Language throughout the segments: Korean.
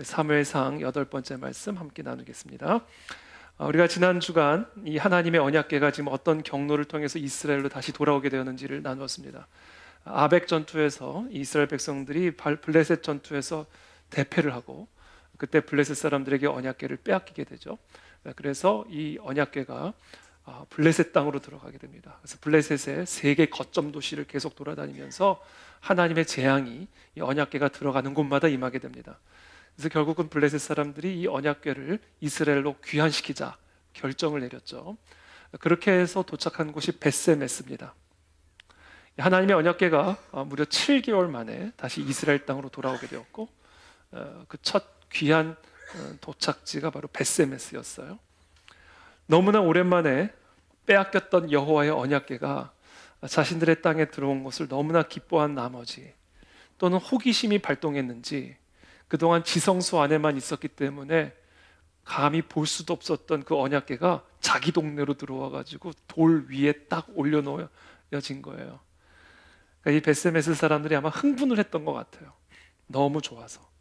사무엘상 8번째 말씀 함께 나누겠습니다. 우리가 지난 주간 이 하나님의 언약궤가 지금 어떤 경로를 통해서 이스라엘로 다시 돌아오게 되었는지를 나누었습니다. 아벡 전투에서 이스라엘 백성들이 블레셋 전투에서 대패를 하고 그때 블레셋 사람들에게 언약궤를 빼앗기게 되죠. 그래서 이 언약궤가 블레셋 땅으로 들어가게 됩니다. 그래서 블레셋의 세계 거점 도시를 계속 돌아다니면서 하나님의 재앙이 이 언약궤가 들어가는 곳마다 임하게 됩니다. 그래서 결국은 블레셋 사람들이 이 언약궤를 이스라엘로 귀환시키자 결정을 내렸죠. 그렇게 해서 도착한 곳이 벳세메스입니다. 하나님의 언약궤가 무려 7개월 만에 다시 이스라엘 땅으로 돌아오게 되었고 그 첫 귀한 도착지가 바로 벳세메스였어요. 너무나 오랜만에 빼앗겼던 여호와의 언약궤가 자신들의 땅에 들어온 것을 너무나 기뻐한 나머지 또는 호기심이 발동했는지 그동안 지성소 안에만 있었기 때문에 감히 볼 수도 없었던 그 언약궤가 자기 동네로 들어와가지고 돌 위에 딱 올려놓여진 거예요. 그러니까 이 벳세메스 사람들이 아마 흥분을 했던 것 같아요. 너무 좋아서.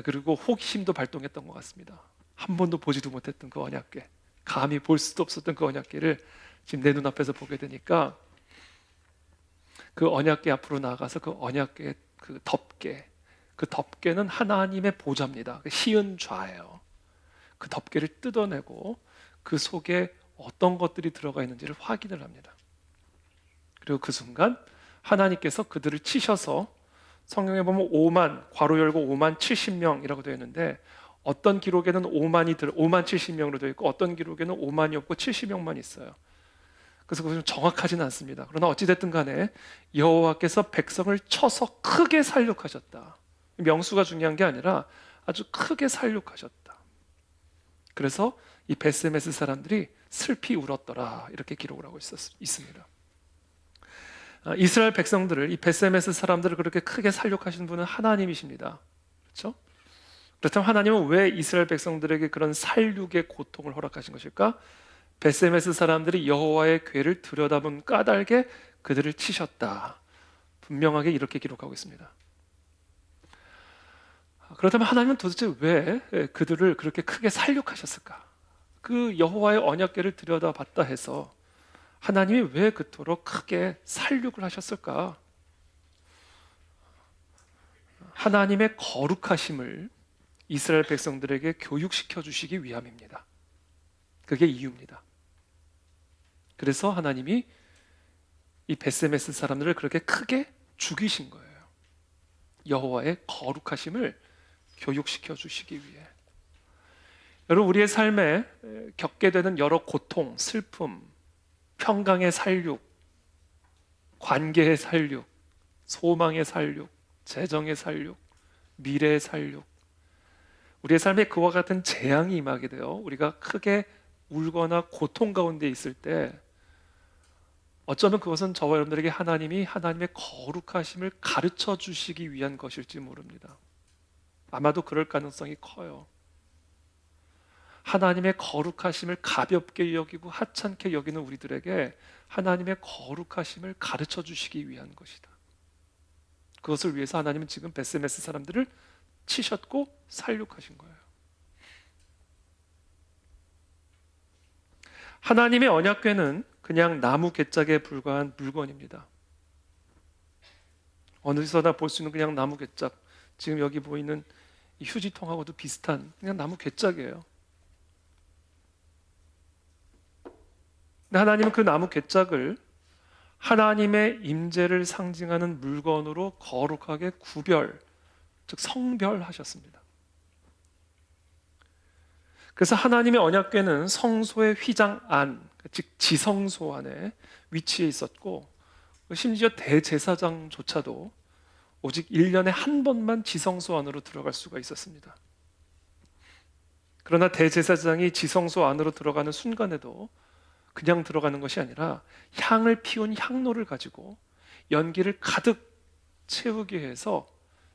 그리고 호기심도 발동했던 것 같습니다. 한 번도 보지도 못했던 그 언약궤, 감히 볼 수도 없었던 그 언약궤를 지금 내 눈앞에서 보게 되니까 그 언약궤 앞으로 나가서 그 언약궤 그 덮개는 하나님의 보좌입니다. 시은 좌예요. 그 덮개를 뜯어내고 그 속에 어떤 것들이 들어가 있는지를 확인을 합니다. 그리고 그 순간 하나님께서 그들을 치셔서 성경에 보면 5만 괄호 열고 5만 70명이라고 되어 있는데 어떤 기록에는 5만 70명으로 되어 있고 어떤 기록에는 5만이 없고 70명만 있어요. 그래서 그것은 정확하지는 않습니다. 그러나 어찌됐든 간에 여호와께서 백성을 쳐서 크게 살육하셨다. 명수가 중요한 게 아니라 아주 크게 살육하셨다. 그래서 이 벳세메스 사람들이 슬피 울었더라 이렇게 기록을 하고 있습니다. 이스라엘 백성들을 이 벳세메스 사람들을 그렇게 크게 살육하신 분은 하나님이십니다. 그렇죠? 그렇다면 하나님은 왜 이스라엘 백성들에게 그런 살육의 고통을 허락하신 것일까? 벳세메스 사람들이 여호와의 궤를 들여다본 까닭에 그들을 치셨다. 분명하게 이렇게 기록하고 있습니다. 그렇다면 하나님은 도대체 왜 그들을 그렇게 크게 살육하셨을까? 그 여호와의 언약궤를 들여다봤다 해서 하나님이 왜 그토록 크게 살육을 하셨을까? 하나님의 거룩하심을 이스라엘 백성들에게 교육시켜 주시기 위함입니다. 그게 이유입니다. 그래서 하나님이 이 벳세메스 사람들을 그렇게 크게 죽이신 거예요. 여호와의 거룩하심을 교육시켜 주시기 위해. 여러분, 우리의 삶에 겪게 되는 여러 고통, 슬픔, 평강의 살육, 관계의 살육, 소망의 살육, 재정의 살육, 미래의 살육, 우리의 삶에 그와 같은 재앙이 임하게 되어 우리가 크게 울거나 고통 가운데 있을 때 어쩌면 그것은 저와 여러분들에게 하나님이 하나님의 거룩하심을 가르쳐 주시기 위한 것일지 모릅니다. 아마도 그럴 가능성이 커요. 하나님의 거룩하심을 가볍게 여기고 하찮게 여기는 우리들에게 하나님의 거룩하심을 가르쳐 주시기 위한 것이다. 그것을 위해서 하나님은 지금 벳세메스 사람들을 치셨고 살육하신 거예요. 하나님의 언약궤는 그냥 나무 괴짝에 불과한 물건입니다. 어디서나 볼 수 있는 그냥 나무 괴짝, 지금 여기 보이는 이 휴지통하고도 비슷한 그냥 나무 괴짝이에요. 근데 하나님은 그 나무 괴짝을 하나님의 임재를 상징하는 물건으로 거룩하게 즉 성별하셨습니다. 그래서 하나님의 언약궤는 성소의 휘장 안, 즉 지성소 안에 위치해 있었고 심지어 대제사장조차도 오직 1년에 한 번만 지성소 안으로 들어갈 수가 있었습니다. 그러나 대제사장이 지성소 안으로 들어가는 순간에도 그냥 들어가는 것이 아니라 향을 피운 향로를 가지고 연기를 가득 채우게 해서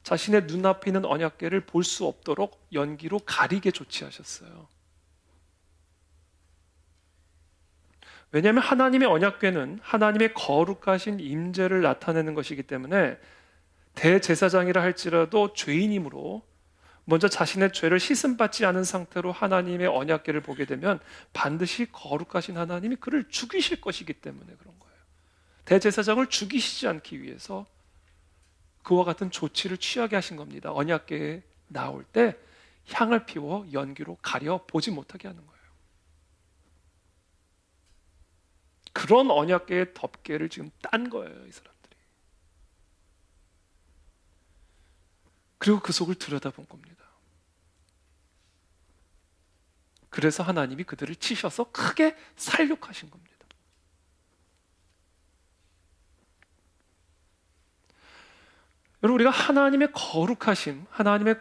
자신의 눈앞에 있는 언약궤를 볼 수 없도록 연기로 가리게 조치하셨어요. 왜냐하면 하나님의 언약궤는 하나님의 거룩하신 임재를 나타내는 것이기 때문에 대제사장이라 할지라도 죄인이므로 먼저 자신의 죄를 씻음받지 않은 상태로 하나님의 언약궤를 보게 되면 반드시 거룩하신 하나님이 그를 죽이실 것이기 때문에 그런 거예요. 대제사장을 죽이시지 않기 위해서 그와 같은 조치를 취하게 하신 겁니다. 언약궤에 나올 때 향을 피워 연기로 가려 보지 못하게 하는 거예요. 그런 언약궤의 덮개를 지금 딴 거예요, 이 사람들이. 그리고 그 속을 들여다본 겁니다. 그래서 하나님이 그들을 치셔서 크게 살육하신 겁니다. 여러분, 우리가 하나님의 거룩하신 하나님의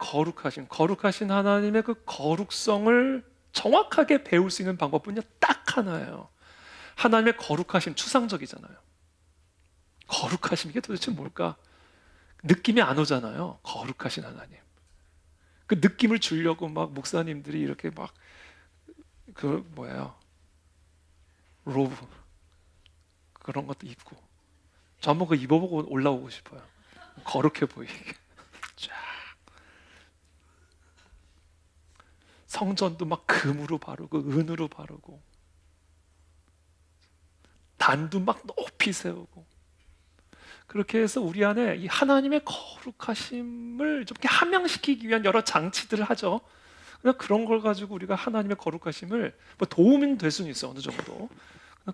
그 거룩성을 정확하게 배울 수 있는 방법은요, 딱 하나예요. 하나님의 거룩하심, 추상적이잖아요. 거룩하심, 이게 도대체 뭘까? 느낌이 안 오잖아요. 거룩하신 하나님. 그 느낌을 주려고 막 목사님들이 이렇게 막 로브 그런 것도 입고, 저 한번 그거 입어보고 올라오고 싶어요. 거룩해 보이게. 쫙. 성전도 막 금으로 바르고 은으로 바르고, 단도 막 높이 세우고, 그렇게 해서 우리 안에 이 하나님의 거룩하심을 좀 이렇게 함양시키기 위한 여러 장치들을 하죠. 그런 걸 가지고 우리가 하나님의 거룩하심을, 뭐 도움은 될 수는 있어, 어느 정도.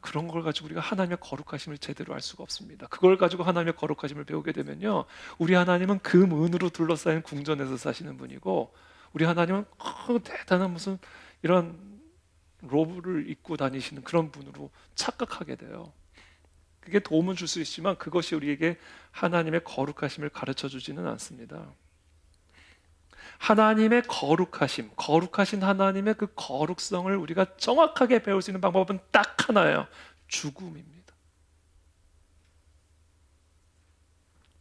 그런 걸 가지고 우리가 하나님의 거룩하심을 제대로 알 수가 없습니다. 그걸 가지고 하나님의 거룩하심을 배우게 되면요, 우리 하나님은 금, 은으로 둘러싸인 궁전에서 사시는 분이고, 우리 하나님은 대단한 무슨 이런 로브를 입고 다니시는 그런 분으로 착각하게 돼요. 그게 도움은 줄 수 있지만 그것이 우리에게 하나님의 거룩하심을 가르쳐 주지는 않습니다. 하나님의 거룩하신 하나님의 그 거룩성을 우리가 정확하게 배울 수 있는 방법은 딱 하나예요. 죽음입니다.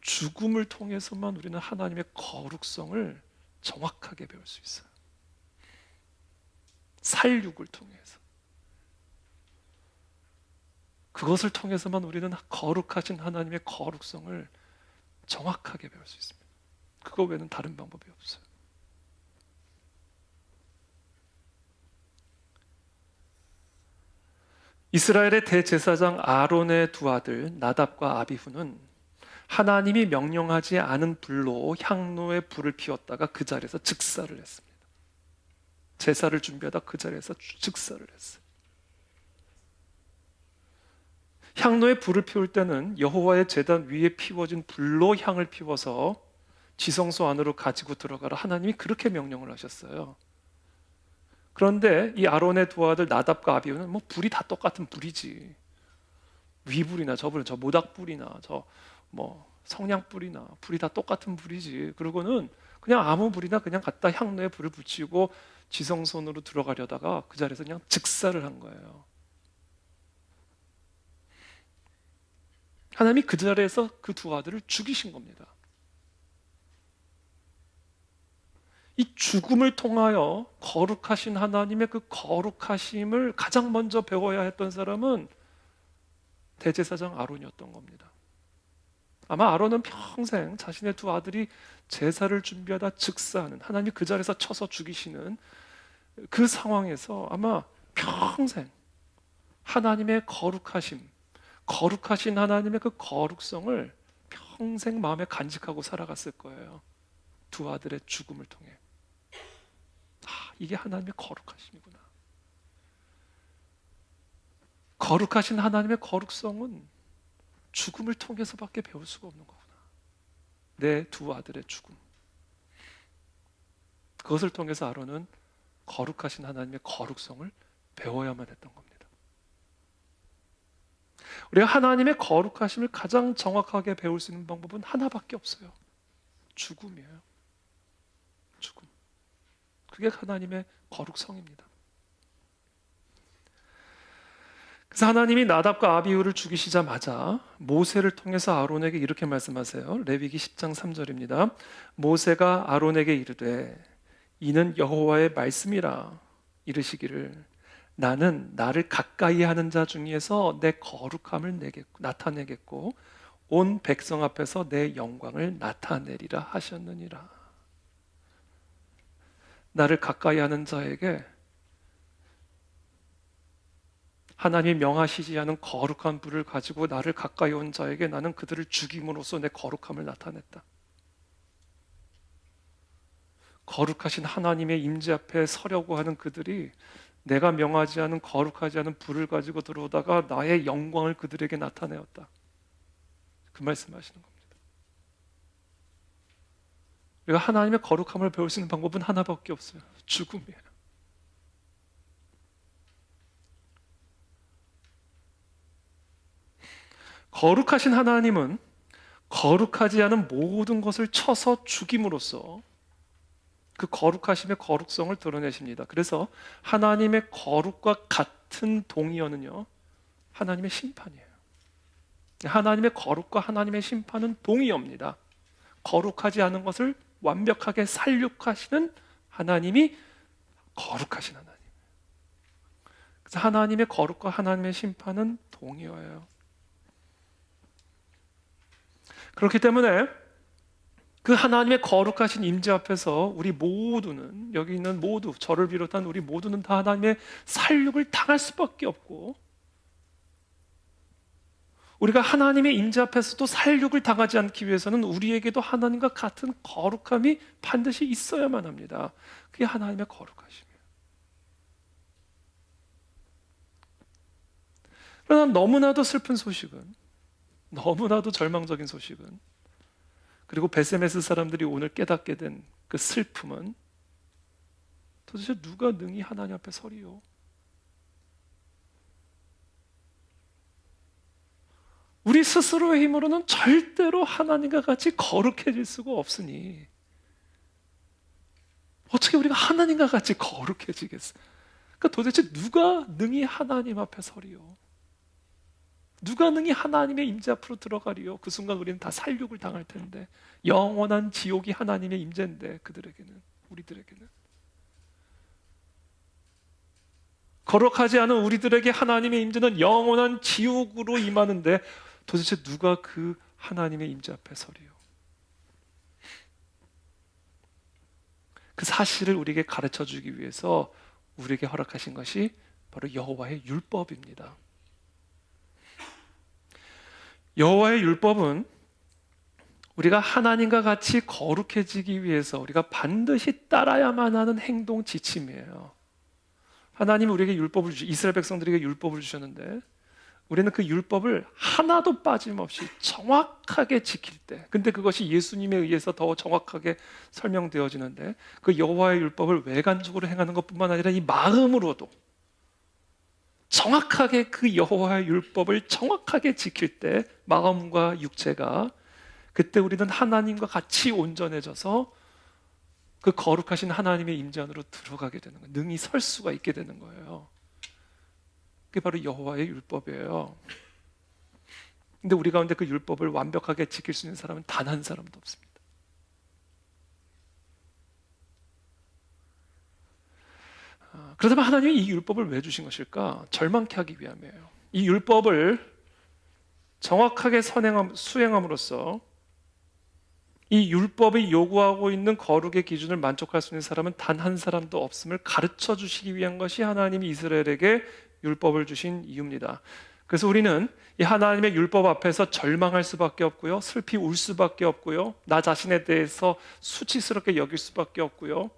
죽음을 통해서만 우리는 하나님의 거룩성을 정확하게 배울 수 있어요. 살육을 통해서. 그것을 통해서만 우리는 거룩하신 하나님의 거룩성을 정확하게 배울 수 있습니다. 그거 외에는 다른 방법이 없어요. 이스라엘의 대제사장 아론의 두 아들 나답과 아비후는 하나님이 명령하지 않은 불로 향로의 불을 피웠다가 그 자리에서 즉사를 했습니다. 제사를 준비하다 그 자리에서 즉사를 했어요. 향로에 불을 피울 때는 여호와의 제단 위에 피워진 불로 향을 피워서 지성소 안으로 가지고 들어가라, 하나님이 그렇게 명령을 하셨어요. 그런데 이 아론의 두 아들 나답과 아비후는 뭐 불이 다 똑같은 불이지, 위불이나 저 모닥불이나 저 뭐 성냥불이나 불이 다 똑같은 불이지, 그러고는 그냥 아무 불이나 그냥 갖다 향로에 불을 붙이고 지성소로 들어가려다가 그 자리에서 그냥 즉사를 한 거예요. 하나님이 그 자리에서 그 두 아들을 죽이신 겁니다. 이 죽음을 통하여 거룩하신 하나님의 그 거룩하심을 가장 먼저 배워야 했던 사람은 대제사장 아론이었던 겁니다. 아마 아론은 평생 자신의 두 아들이 제사를 준비하다 즉사하는, 하나님이 그 자리에서 쳐서 죽이시는 그 상황에서 아마 평생 하나님의 거룩하신 하나님의 그 거룩성을 평생 마음에 간직하고 살아갔을 거예요. 두 아들의 죽음을 통해. 이게 하나님의 거룩하심이구나. 거룩하신 하나님의 거룩성은 죽음을 통해서밖에 배울 수가 없는 거구나. 내 두 아들의 죽음. 그것을 통해서 아론은 거룩하신 하나님의 거룩성을 배워야만 했던 겁니다. 우리가 하나님의 거룩하심을 가장 정확하게 배울 수 있는 방법은 하나밖에 없어요. 죽음이에요. 죽음. 그게 하나님의 거룩성입니다. 그래서 하나님이 나답과 아비후를 죽이시자마자 모세를 통해서 아론에게 이렇게 말씀하세요. 레위기 10장 3절입니다. 모세가 아론에게 이르되 이는 여호와의 말씀이라, 이르시기를 나는 나를 가까이 하는 자 중에서 내 거룩함을 나타내겠고 온 백성 앞에서 내 영광을 나타내리라 하셨느니라. 나를 가까이 하는 자에게 하나님이 명하시지 않은 거룩한 불을 가지고 나를 가까이 온 자에게 나는 그들을 죽임으로써 내 거룩함을 나타냈다. 거룩하신 하나님의 임재 앞에 서려고 하는 그들이 내가 명하지 않은 거룩하지 않은 불을 가지고 들어오다가 나의 영광을 그들에게 나타내었다. 그 말씀하시는 겁니다. 우리가 하나님의 거룩함을 배울 수 있는 방법은 하나밖에 없어요. 죽음이에요. 거룩하신 하나님은 거룩하지 않은 모든 것을 쳐서 죽임으로써 그 거룩하심의 거룩성을 드러내십니다. 그래서 하나님의 거룩과 같은 동의어는요, 하나님의 심판이에요. 하나님의 거룩과 하나님의 심판은 동의어입니다. 거룩하지 않은 것을 완벽하게 살육하시는 하나님이 거룩하신 하나님. 그래서 하나님의 거룩과 하나님의 심판은 동의어예요. 그렇기 때문에 그 하나님의 거룩하신 임재 앞에서 우리 모두는, 여기 있는 모두, 저를 비롯한 우리 모두는 다 하나님의 살육을 당할 수밖에 없고, 우리가 하나님의 임재 앞에서도 살육을 당하지 않기 위해서는 우리에게도 하나님과 같은 거룩함이 반드시 있어야만 합니다. 그게 하나님의 거룩하심이에요. 그러나 너무나도 슬픈 소식은, 너무나도 절망적인 소식은, 그리고 베세메스 사람들이 오늘 깨닫게 된 그 슬픔은, 도대체 누가 능히 하나님 앞에 서리요? 우리 스스로의 힘으로는 절대로 하나님과 같이 거룩해질 수가 없으니 어떻게 우리가 하나님과 같이 거룩해지겠어? 그러니까 도대체 누가 능히 하나님 앞에 서리요? 누가 능히 하나님의 임재 앞으로 들어가리요? 그 순간 우리는 다 살육을 당할 텐데, 영원한 지옥이 하나님의 임재인데, 그들에게는, 우리들에게는 거룩하지 않은 우리들에게 하나님의 임재는 영원한 지옥으로 임하는데, 도대체 누가 그 하나님의 임재 앞에 서리요? 그 사실을 우리에게 가르쳐 주기 위해서 우리에게 허락하신 것이 바로 여호와의 율법입니다. 여호와의 율법은 우리가 하나님과 같이 거룩해지기 위해서 우리가 반드시 따라야만 하는 행동 지침이에요. 하나님이 우리에게 율법을 이스라엘 백성들에게 율법을 주셨는데, 우리는 그 율법을 하나도 빠짐없이 정확하게 지킬 때, 근데 그것이 예수님에 의해서 더 정확하게 설명되어지는데, 그 여호와의 율법을 외관적으로 행하는 것뿐만 아니라 이 마음으로도 정확하게 그 여호와의 율법을 정확하게 지킬 때, 마음과 육체가, 그때 우리는 하나님과 같이 온전해져서 그 거룩하신 하나님의 임재 안으로 들어가게 되는 거예요. 능히 설 수가 있게 되는 거예요. 그게 바로 여호와의 율법이에요. 근데 우리 가운데 그 율법을 완벽하게 지킬 수 있는 사람은 단 한 사람도 없습니다. 그렇다면 하나님이 이 율법을 왜 주신 것일까? 절망케 하기 위함이에요. 이 율법을 정확하게 수행함으로써 이 율법이 요구하고 있는 거룩의 기준을 만족할 수 있는 사람은 단 한 사람도 없음을 가르쳐 주시기 위한 것이 하나님이 이스라엘에게 율법을 주신 이유입니다. 그래서 우리는 이 하나님의 율법 앞에서 절망할 수밖에 없고요, 슬피 울 수밖에 없고요, 나 자신에 대해서 수치스럽게 여길 수밖에 없고요.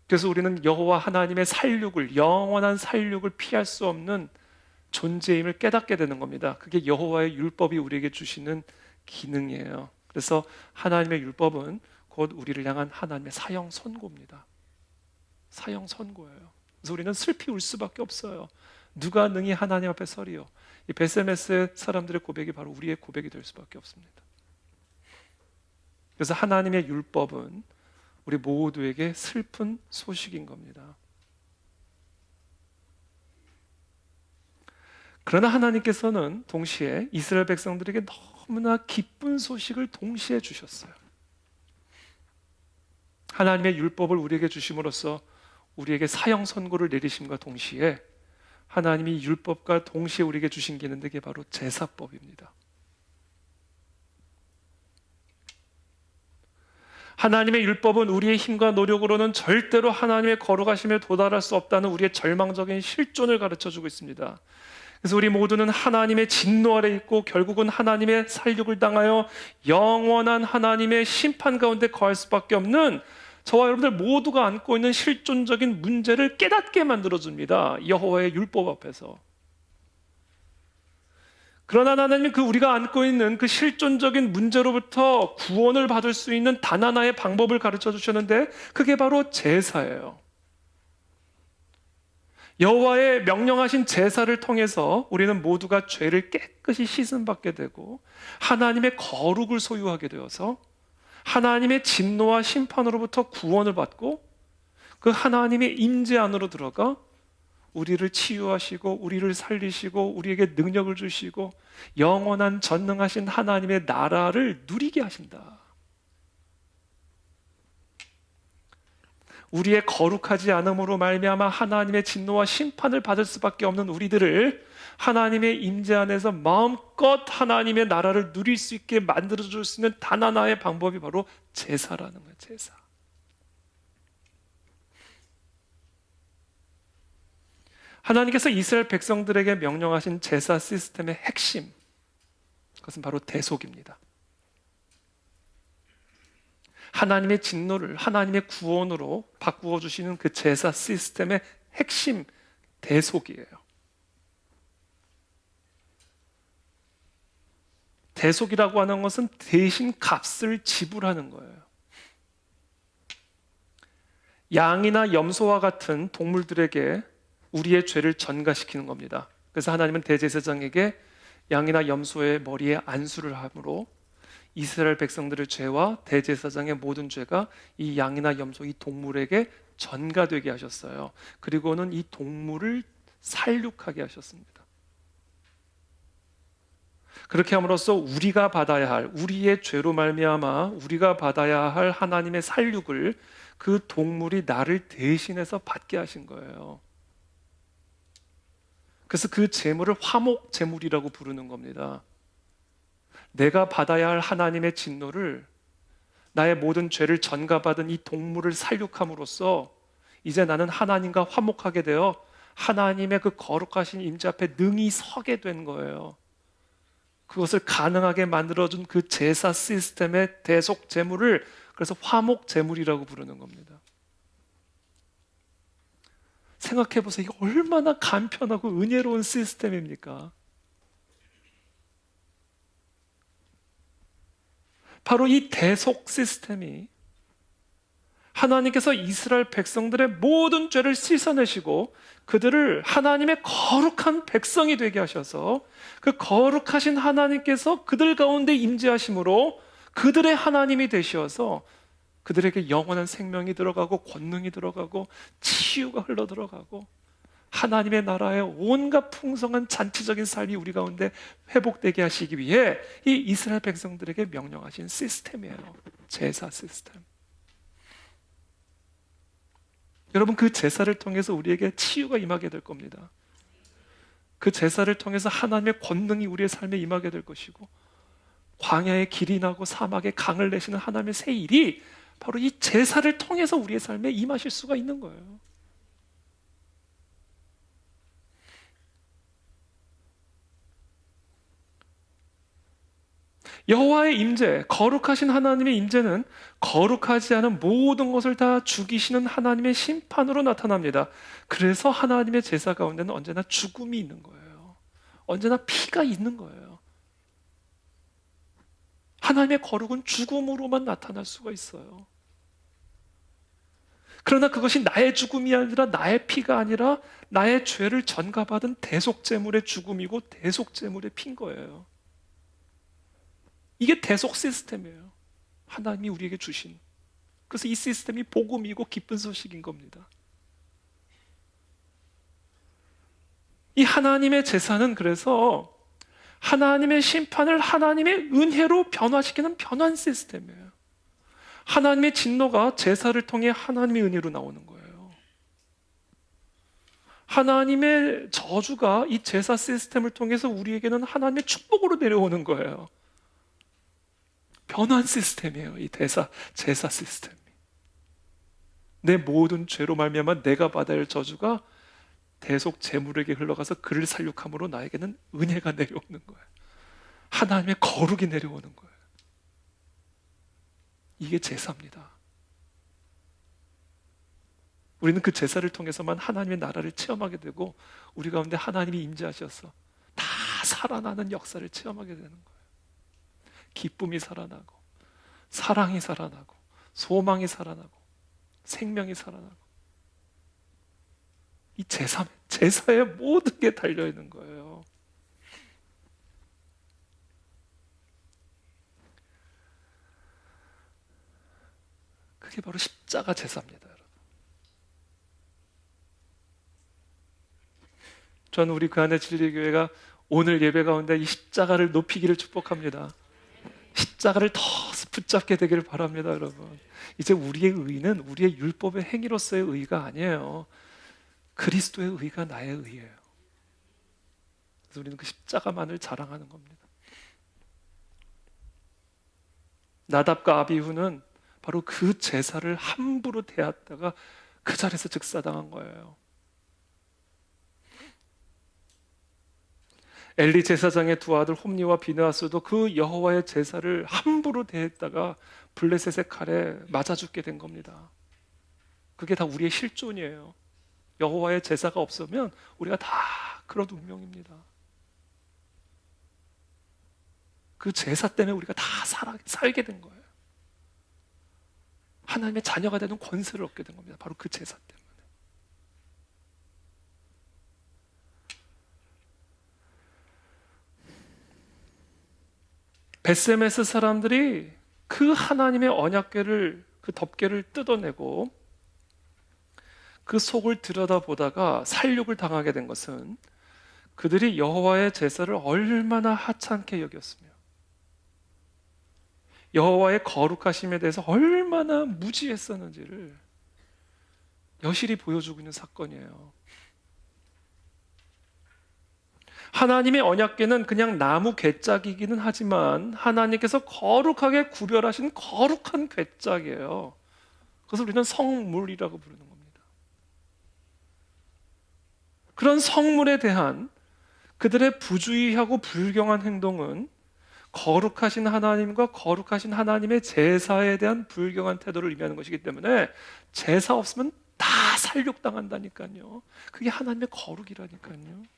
그래서 우리는 여호와 하나님의 살육을, 영원한 살육을 피할 수 없는 존재임을 깨닫게 되는 겁니다. 그게 여호와의 율법이 우리에게 주시는 기능이에요. 그래서 하나님의 율법은 곧 우리를 향한 하나님의 사형 선고입니다. 사형 선고예요. 그래서 우리는 슬피 울 수밖에 없어요. 누가 능히 하나님 앞에 서리요? 이 베세메스 사람들의 고백이 바로 우리의 고백이 될 수밖에 없습니다. 그래서 하나님의 율법은 우리 모두에게 슬픈 소식인 겁니다. 그러나 하나님께서는 동시에 이스라엘 백성들에게 너무나 기쁜 소식을 동시에 주셨어요. 하나님의 율법을 우리에게 주심으로써 우리에게 사형 선고를 내리심과 동시에 하나님이 율법과 동시에 우리에게 주신 게 있는데, 그게 바로 제사법입니다. 하나님의 율법은 우리의 힘과 노력으로는 절대로 하나님의 거룩하심에 도달할 수 없다는 우리의 절망적인 실존을 가르쳐주고 있습니다. 그래서 우리 모두는 하나님의 진노 아래 있고 결국은 하나님의 살육을 당하여 영원한 하나님의 심판 가운데 거할 수밖에 없는 저와 여러분들 모두가 안고 있는 실존적인 문제를 깨닫게 만들어줍니다. 여호와의 율법 앞에서. 그러나 하나님은 우리가 안고 있는 그 실존적인 문제로부터 구원을 받을 수 있는 단 하나의 방법을 가르쳐 주셨는데 그게 바로 제사예요. 여호와의 명령하신 제사를 통해서 우리는 모두가 죄를 깨끗이 씻음받게 되고 하나님의 거룩을 소유하게 되어서 하나님의 진노와 심판으로부터 구원을 받고 그 하나님의 임재 안으로 들어가 우리를 치유하시고 우리를 살리시고 우리에게 능력을 주시고 영원한 전능하신 하나님의 나라를 누리게 하신다. 우리의 거룩하지 않음으로 말미암아 하나님의 진노와 심판을 받을 수밖에 없는 우리들을 하나님의 임재 안에서 마음껏 하나님의 나라를 누릴 수 있게 만들어줄 수 있는 단 하나의 방법이 바로 제사라는 거예요. 제사. 하나님께서 이스라엘 백성들에게 명령하신 제사 시스템의 핵심, 그것은 바로 대속입니다. 하나님의 진노를 하나님의 구원으로 바꾸어 주시는 그 제사 시스템의 핵심, 대속이에요. 대속이라고 하는 것은 대신 값을 지불하는 거예요. 양이나 염소와 같은 동물들에게 우리의 죄를 전가시키는 겁니다. 그래서 하나님은 대제사장에게 양이나 염소의 머리에 안수를 함으로 이스라엘 백성들의 죄와 대제사장의 모든 죄가 이 양이나 염소, 이 동물에게 전가되게 하셨어요. 그리고는 이 동물을 살육하게 하셨습니다. 그렇게 함으로써 우리가 받아야 할, 우리의 죄로 말미암아 우리가 받아야 할 하나님의 살육을 그 동물이 나를 대신해서 받게 하신 거예요. 그래서 그 제물을 화목 제물이라고 부르는 겁니다. 내가 받아야 할 하나님의 진노를, 나의 모든 죄를 전가받은 이 동물을 살육함으로써 이제 나는 하나님과 화목하게 되어 하나님의 그 거룩하신 임재 앞에 능히 서게 된 거예요. 그것을 가능하게 만들어준 그 제사 시스템의 대속 제물을 그래서 화목 제물이라고 부르는 겁니다. 생각해 보세요. 이게 얼마나 간편하고 은혜로운 시스템입니까? 바로 이 대속 시스템이 하나님께서 이스라엘 백성들의 모든 죄를 씻어내시고 그들을 하나님의 거룩한 백성이 되게 하셔서 그 거룩하신 하나님께서 그들 가운데 임재하심으로 그들의 하나님이 되셔서 그들에게 영원한 생명이 들어가고 권능이 들어가고 치유가 흘러 들어가고 하나님의 나라의 온갖 풍성한 잔치적인 삶이 우리 가운데 회복되게 하시기 위해 이 이스라엘 백성들에게 명령하신 시스템이에요. 제사 시스템. 여러분, 그 제사를 통해서 우리에게 치유가 임하게 될 겁니다. 그 제사를 통해서 하나님의 권능이 우리의 삶에 임하게 될 것이고 광야에 길이 나고 사막에 강을 내시는 하나님의 새 일이 바로 이 제사를 통해서 우리의 삶에 임하실 수가 있는 거예요. 여호와의 임재, 거룩하신 하나님의 임재는 거룩하지 않은 모든 것을 다 죽이시는 하나님의 심판으로 나타납니다. 그래서 하나님의 제사 가운데는 언제나 죽음이 있는 거예요. 언제나 피가 있는 거예요. 하나님의 거룩은 죽음으로만 나타날 수가 있어요. 그러나 그것이 나의 죽음이 아니라 나의 피가 아니라 나의 죄를 전가받은 대속제물의 죽음이고 대속제물의 피인 거예요. 이게 대속 시스템이에요. 하나님이 우리에게 주신. 그래서 이 시스템이 복음이고 기쁜 소식인 겁니다. 이 하나님의 제사는 그래서 하나님의 심판을 하나님의 은혜로 변화시키는 변환 시스템이에요. 하나님의 진노가 제사를 통해 하나님의 은혜로 나오는 거예요. 하나님의 저주가 이 제사 시스템을 통해서 우리에게는 하나님의 축복으로 내려오는 거예요. 변환 시스템이에요. 이 제사 시스템이. 내 모든 죄로 말미암아 내가 받아야 할 저주가 대속 제물에게 흘러가서 그를 살육함으로 나에게는 은혜가 내려오는 거예요. 하나님의 거룩이 내려오는 거예요. 이게 제사입니다. 우리는 그 제사를 통해서만 하나님의 나라를 체험하게 되고 우리 가운데 하나님이 임재하셔서 다 살아나는 역사를 체험하게 되는 거예요. 기쁨이 살아나고 사랑이 살아나고 소망이 살아나고 생명이 살아나고 이 제사에 모든 게 달려있는 거예요. 그게 바로 십자가 제사입니다. 여러분. 저는 우리 그 안에 진리교회가 오늘 예배 가운데 이 십자가를 높이기를 축복합니다. 십자가를 더 붙잡게 되기를 바랍니다. 여러분, 이제 우리의 의는 우리의 율법의 행위로서의 의가 아니에요. 그리스도의 의가 나의 의예요. 그래서 우리는 그 십자가만을 자랑하는 겁니다. 나답과 아비후는 바로 그 제사를 함부로 대하다가 그 자리에서 즉사당한 거예요. 엘리 제사장의 두 아들 홈니와 비느하스도 그 여호와의 제사를 함부로 대했다가 블레셋의 칼에 맞아 죽게 된 겁니다. 그게 다 우리의 실존이에요. 여호와의 제사가 없으면 우리가 다 그런 운명입니다. 그 제사 때문에 우리가 다 살게 된 거예요. 하나님의 자녀가 되는 권세를 얻게 된 겁니다. 바로 그 제사 때문에. 베세메스 사람들이 그 하나님의 언약궤를, 그 덮개를 뜯어내고 그 속을 들여다보다가 살육을 당하게 된 것은 그들이 여호와의 제사를 얼마나 하찮게 여겼으며 여호와의 거룩하심에 대해서 얼마나 무지했었는지를 여실히 보여주고 있는 사건이에요. 하나님의 언약궤는 그냥 나무 궤짝이기는 하지만 하나님께서 거룩하게 구별하신 거룩한 궤짝이에요. 그것을 우리는 성물이라고 부르는 겁니다. 그런 성물에 대한 그들의 부주의하고 불경한 행동은 거룩하신 하나님과 거룩하신 하나님의 제사에 대한 불경한 태도를 의미하는 것이기 때문에 제사 없으면 다 살육당한다니까요. 그게 하나님의 거룩이라니까요.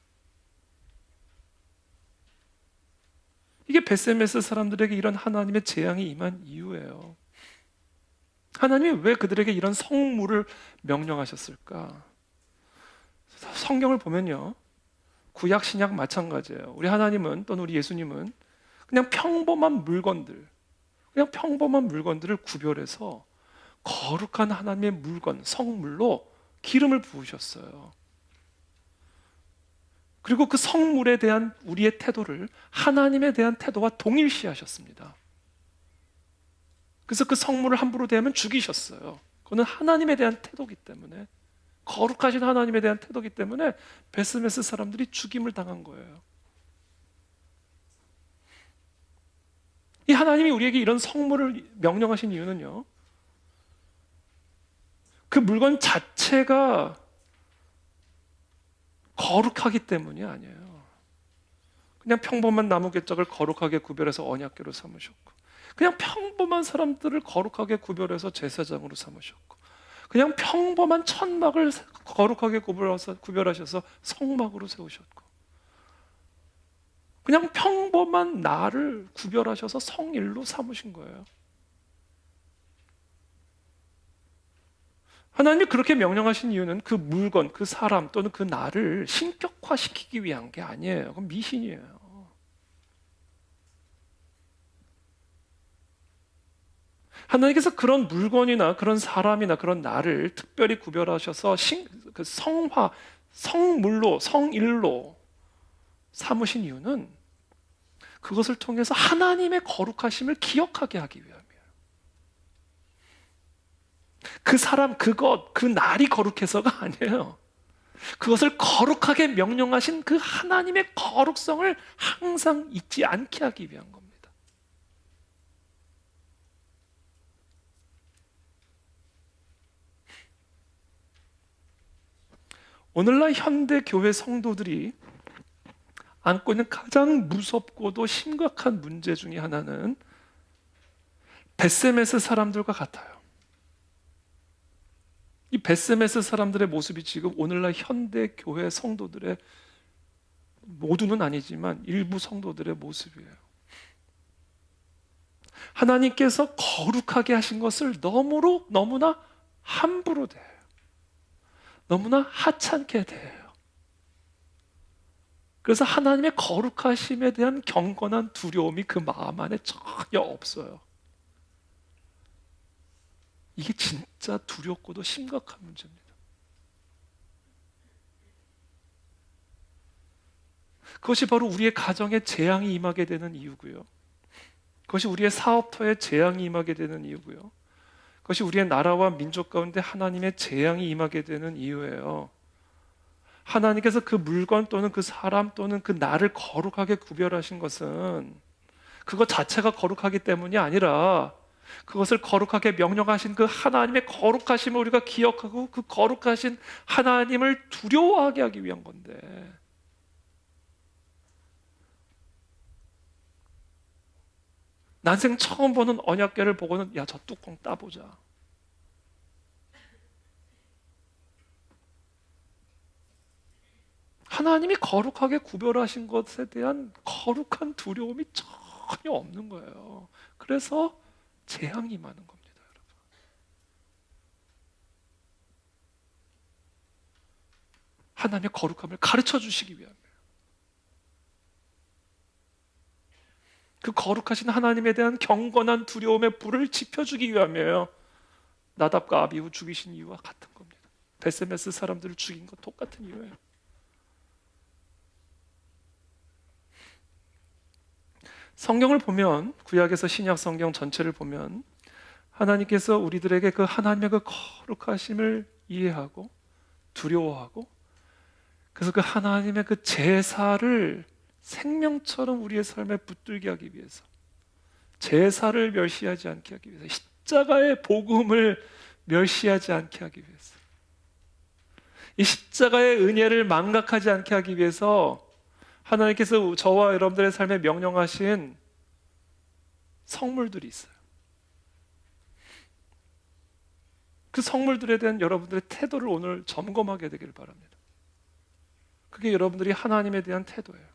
이게 베세메스 사람들에게 이런 하나님의 재앙이 임한 이유예요. 하나님이 왜 그들에게 이런 성물을 명령하셨을까? 성경을 보면요, 구약 신약 마찬가지예요. 우리 하나님은 또는 우리 예수님은 그냥 평범한 물건들을 구별해서 거룩한 하나님의 물건, 성물로 기름을 부으셨어요. 그리고 그 성물에 대한 우리의 태도를 하나님에 대한 태도와 동일시하셨습니다. 그래서 그 성물을 함부로 대하면 죽이셨어요. 그거는 하나님에 대한 태도이기 때문에, 거룩하신 하나님에 대한 태도이기 때문에 베스메스 사람들이 죽임을 당한 거예요. 이 하나님이 우리에게 이런 성물을 명령하신 이유는요, 그 물건 자체가 거룩하기 때문이 아니에요. 그냥 평범한 나무 궤짝을 거룩하게 구별해서 언약궤로 삼으셨고, 그냥 평범한 사람들을 거룩하게 구별해서 제사장으로 삼으셨고, 그냥 평범한 천막을 거룩하게 구별하셔서 성막으로 세우셨고, 그냥 평범한 나를 구별하셔서 성일로 삼으신 거예요. 하나님이 그렇게 명령하신 이유는 그 물건, 그 사람 또는 그 나를 신격화시키기 위한 게 아니에요. 그건 미신이에요. 하나님께서 그런 물건이나 그런 사람이나 그런 나를 특별히 구별하셔서 그 성물로, 성일로 삼으신 이유는 그것을 통해서 하나님의 거룩하심을 기억하게 하기 위함이에요. 그 사람, 그것, 그 날이 거룩해서가 아니에요. 그것을 거룩하게 명령하신 그 하나님의 거룩성을 항상 잊지 않게 하기 위한 겁니다. 오늘날 현대 교회 성도들이 안고 있는 가장 무섭고도 심각한 문제 중에 하나는 베세메스 사람들과 같아요. 이 베세메스 사람들의 모습이 지금 오늘날 현대 교회 성도들의, 모두는 아니지만 일부 성도들의 모습이에요. 하나님께서 거룩하게 하신 것을 너무나 함부로 대해요. 너무나 하찮게 대해요. 그래서 하나님의 거룩하심에 대한 경건한 두려움이 그 마음 안에 전혀 없어요. 이게 진짜 두렵고도 심각한 문제입니다. 그것이 바로 우리의 가정에 재앙이 임하게 되는 이유고요. 그것이 우리의 사업터에 재앙이 임하게 되는 이유고요. 그것이 우리의 나라와 민족 가운데 하나님의 재앙이 임하게 되는 이유예요. 하나님께서 그 물건 또는 그 사람 또는 그 나를 거룩하게 구별하신 것은 그것 자체가 거룩하기 때문이 아니라 그것을 거룩하게 명령하신 그 하나님의 거룩하심을 우리가 기억하고 그 거룩하신 하나님을 두려워하게 하기 위한 건데, 난생 처음 보는 언약궤를 보고는 야, 저 뚜껑 따보자. 하나님이 거룩하게 구별하신 것에 대한 거룩한 두려움이 전혀 없는 거예요. 그래서 재앙이 임하는 겁니다, 여러분. 하나님의 거룩함을 가르쳐 주시기 위함이에요. 그 거룩하신 하나님에 대한 경건한 두려움의 불을 지펴주기 위함이에요. 나답과 아비후 죽이신 이유와 같은 겁니다. 베세메스 사람들을 죽인 것 똑같은 이유예요. 성경을 보면, 구약에서 신약 성경 전체를 보면 하나님께서 우리들에게 그 하나님의 그 거룩하심을 이해하고 두려워하고, 그래서 그 하나님의 그 제사를 생명처럼 우리의 삶에 붙들게 하기 위해서, 제사를 멸시하지 않게 하기 위해서, 십자가의 복음을 멸시하지 않게 하기 위해서, 이 십자가의 은혜를 망각하지 않게 하기 위해서 하나님께서 저와 여러분들의 삶에 명령하신 성물들이 있어요. 그 성물들에 대한 여러분들의 태도를 오늘 점검하게 되기를 바랍니다. 그게 여러분들이 하나님에 대한 태도예요.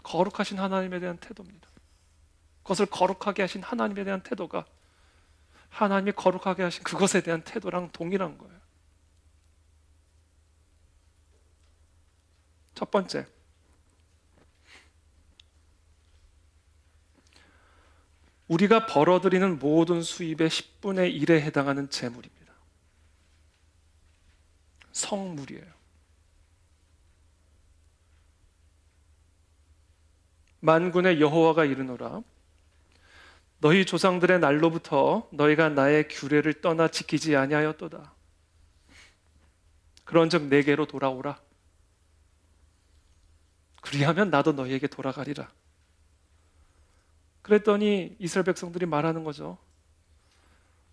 거룩하신 하나님에 대한 태도입니다. 그것을 거룩하게 하신 하나님에 대한 태도가 하나님이 거룩하게 하신 그것에 대한 태도랑 동일한 거예요. 첫 번째, 우리가 벌어들이는 모든 수입의 10분의 1에 해당하는 재물입니다. 성물이에요. 만군의 여호와가 이르노라, 너희 조상들의 날로부터 너희가 나의 규례를 떠나 지키지 아니하였도다. 그런즉 내게로 돌아오라. 그리하면 나도 너희에게 돌아가리라. 그랬더니 이스라엘 백성들이 말하는 거죠.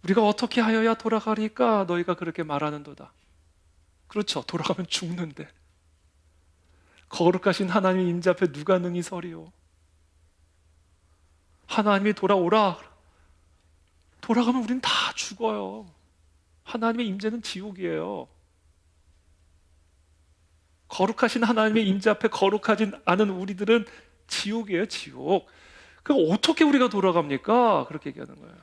우리가 어떻게 하여야 돌아가리까? 너희가 그렇게 말하는도다. 그렇죠. 돌아가면 죽는데. 거룩하신 하나님의 임재 앞에 누가 능히 서리요? 하나님이 돌아오라. 돌아가면 우리는 다 죽어요. 하나님의 임재는 지옥이에요. 거룩하신 하나님의 임재 앞에 거룩하지 않은 우리들은 지옥이에요, 지옥. 그 어떻게 우리가 돌아갑니까? 그렇게 얘기하는 거예요.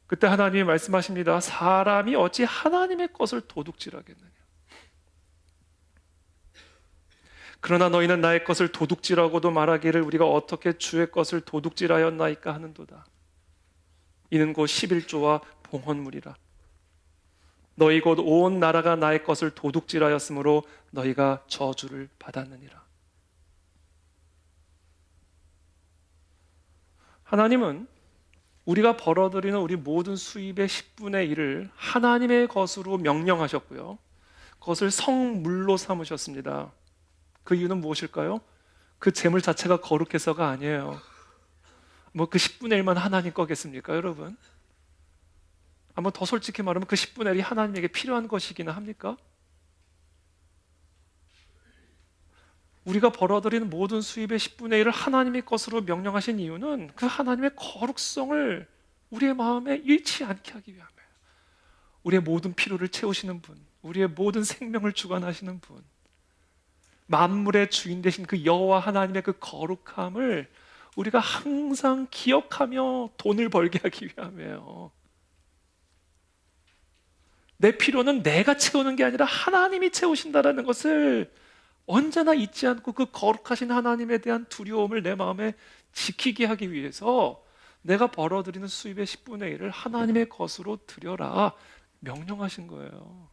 그때 하나님이 말씀하십니다. 사람이 어찌 하나님의 것을 도둑질하겠느냐. 그러나 너희는 나의 것을 도둑질하고도 말하기를 우리가 어떻게 주의 것을 도둑질하였나이까 하는도다. 이는 곧 11조와 봉헌물이라. 너희 곧 온 나라가 나의 것을 도둑질하였으므로 너희가 저주를 받았느니라. 하나님은 우리가 벌어들이는 우리 모든 수입의 10분의 1을 하나님의 것으로 명령하셨고요, 그것을 성물로 삼으셨습니다. 그 이유는 무엇일까요? 그 재물 자체가 거룩해서가 아니에요. 뭐 그 10분의 1만 하나님 거겠습니까, 여러분? 한번 더 솔직히 말하면 그 10분의 1이 하나님에게 필요한 것이기는 합니까? 우리가 벌어들이는 모든 수입의 10분의 1을 하나님의 것으로 명령하신 이유는 그 하나님의 거룩성을 우리의 마음에 잃지 않게 하기 위함이에요. 우리의 모든 필요를 채우시는 분, 우리의 모든 생명을 주관하시는 분, 만물의 주인 되신 그 여호와 하나님의 그 거룩함을 우리가 항상 기억하며 돈을 벌게 하기 위함이에요. 내 필요는 내가 채우는 게 아니라 하나님이 채우신다라는 것을 언제나 잊지 않고 그 거룩하신 하나님에 대한 두려움을 내 마음에 지키게 하기 위해서 내가 벌어들이는 수입의 10분의 1을 하나님의 것으로 드려라 명령하신 거예요.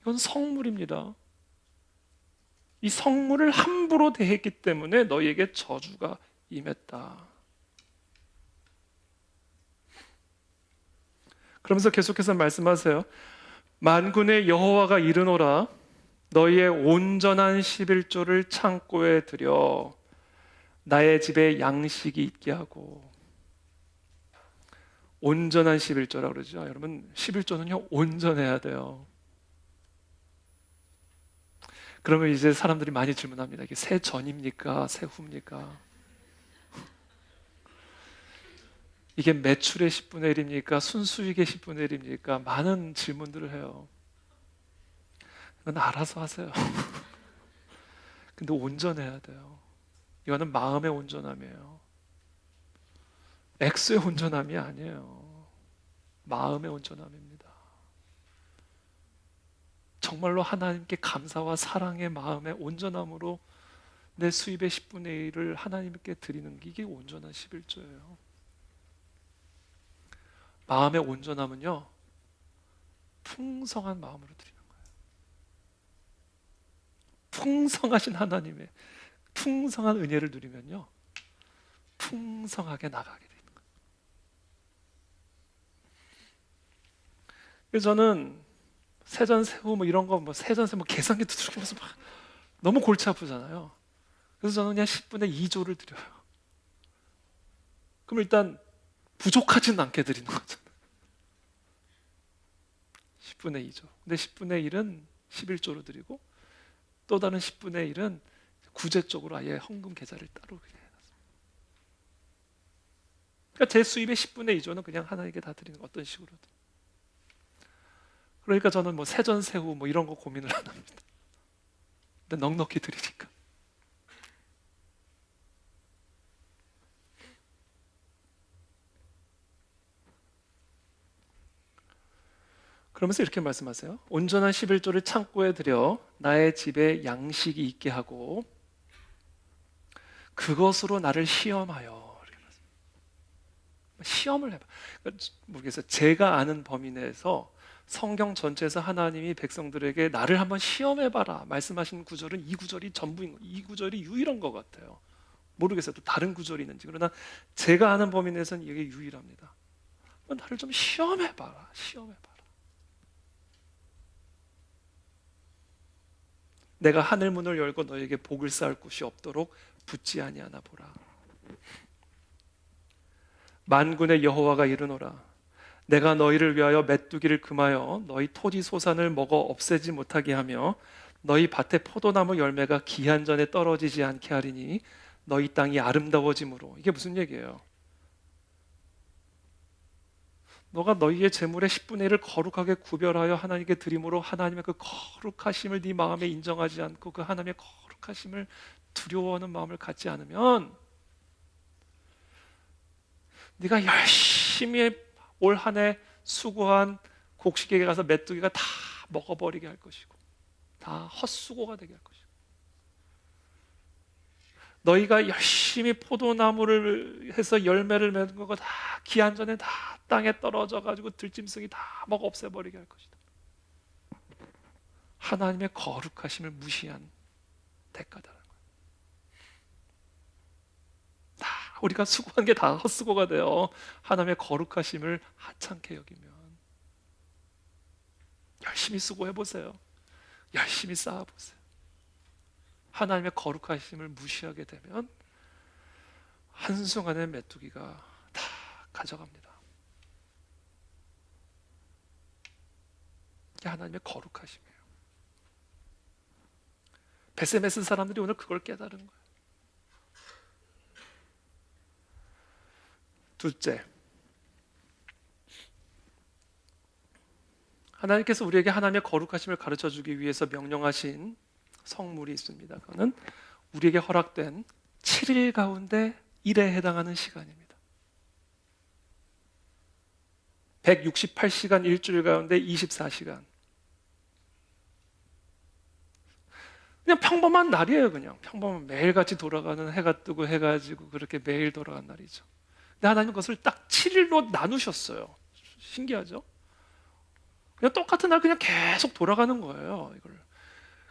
이건 성물입니다. 이 성물을 함부로 대했기 때문에 너희에게 저주가 임했다. 그러면서 계속해서 말씀하세요. 만군의 여호와가 이르노라 너희의 온전한 11조를 창고에 들여 나의 집에 양식이 있게 하고. 온전한 11조라고 그러죠. 여러분 11조는요 온전해야 돼요. 그러면 이제 사람들이 많이 질문합니다. 이게 새 전입니까? 새 후입니까? 이게 매출의 10분의 1입니까? 순수익의 10분의 1입니까? 많은 질문들을 해요. 이건 알아서 하세요. 근데 온전해야 돼요. 이거는 마음의 온전함이에요. 액수의 온전함이 아니에요. 마음의 온전함입니다. 정말로 하나님께 감사와 사랑의 마음의 온전함으로 내 수입의 10분의 1을 하나님께 드리는 게 이게 온전한 11조예요. 마음의 온전함은요 풍성한 마음으로 드리는 거예요. 풍성하신 하나님의 풍성한 은혜를 누리면요 풍성하게 나가게 돼요. 그래서 저는 세전세후 뭐 이런 거 뭐 세전세 뭐 계산기 두들기면서 막 너무 골치 아프잖아요. 그래서 저는 그냥 10분의 2조를 드려요. 그럼 일단 부족하진 않게 드리는 거잖아요. 10분의 2조. 근데 10분의 1은 11조로 드리고 또 다른 10분의 1은 구제 쪽으로 아예 헌금 계좌를 따로 해놨습니다. 그러니까 제 수입의 10분의 2조는 그냥 하나님께 다 드리는 어떤 식으로든. 그러니까 저는 뭐 세전세후 뭐 이런 거 고민을 안 합니다. 근데 넉넉히 드리니까. 그러면서 이렇게 말씀하세요. 온전한 11조를 창고에 들여 나의 집에 양식이 있게 하고 그것으로 나를 시험하여. 시험을 해봐. 모르겠어요. 제가 아는 범위 내에서 성경 전체에서 하나님이 백성들에게 나를 한번 시험해봐라 말씀하신 구절은 이 구절이 전부인 거, 이 구절이 유일한 것 같아요. 모르겠어요. 또 다른 구절이 있는지. 그러나 제가 아는 범위 내에서는 이게 유일합니다. 나를 좀 시험해봐라. 시험해봐라. 내가 하늘 문을 열고 너에게 복을 쌓을 곳이 없도록 붙지 아니하나 보라. 만군의 여호와가 이르노라 내가 너희를 위하여 메뚜기를 금하여 너희 토지 소산을 먹어 없애지 못하게 하며 너희 밭의 포도나무 열매가 기한 전에 떨어지지 않게 하리니 너희 땅이 아름다워짐으로. 이게 무슨 얘기예요? 너가 너희의 재물의 10분의 1을 거룩하게 구별하여 하나님께 드림으로 하나님의 그 거룩하심을 네 마음에 인정하지 않고 그 하나님의 거룩하심을 두려워하는 마음을 갖지 않으면 네가 열심히 올 한 해 수고한 곡식에게 가서 메뚜기가 다 먹어버리게 할 것이고 다 헛수고가 되게 할 것이고 너희가 열심히 포도나무를 해서 열매를 맺은 거가 다 기한 전에 다 땅에 떨어져 가지고 들짐승이 다 먹어 없애버리게 할 것이다. 하나님의 거룩하심을 무시한 대가다. 우리가 수고한 게 다 헛수고가 되어 하나님의 거룩하심을 하찮게 여기면 열심히 수고해보세요. 열심히 쌓아보세요. 하나님의 거룩하심을 무시하게 되면 한순간에 메뚜기가 다 가져갑니다. 이게 하나님의 거룩하심이에요. 베세메 쓴 사람들이 오늘 그걸 깨달은 거예요. 둘째, 하나님께서 우리에게 하나님의 거룩하심을 가르쳐주기 위해서 명령하신 성물이 있습니다. 그거는 우리에게 허락된 7일 가운데 1에 해당하는 시간입니다. 168시간 일주일 가운데 24시간. 그냥 평범한 날이에요. 그냥 평범한 매일같이 돌아가는, 해가 뜨고 해가 지고 그렇게 매일 돌아간 날이죠. 근데 하나님은 그것을 딱 7일로 나누셨어요. 신기하죠? 그냥 똑같은 날 그냥 계속 돌아가는 거예요, 이걸.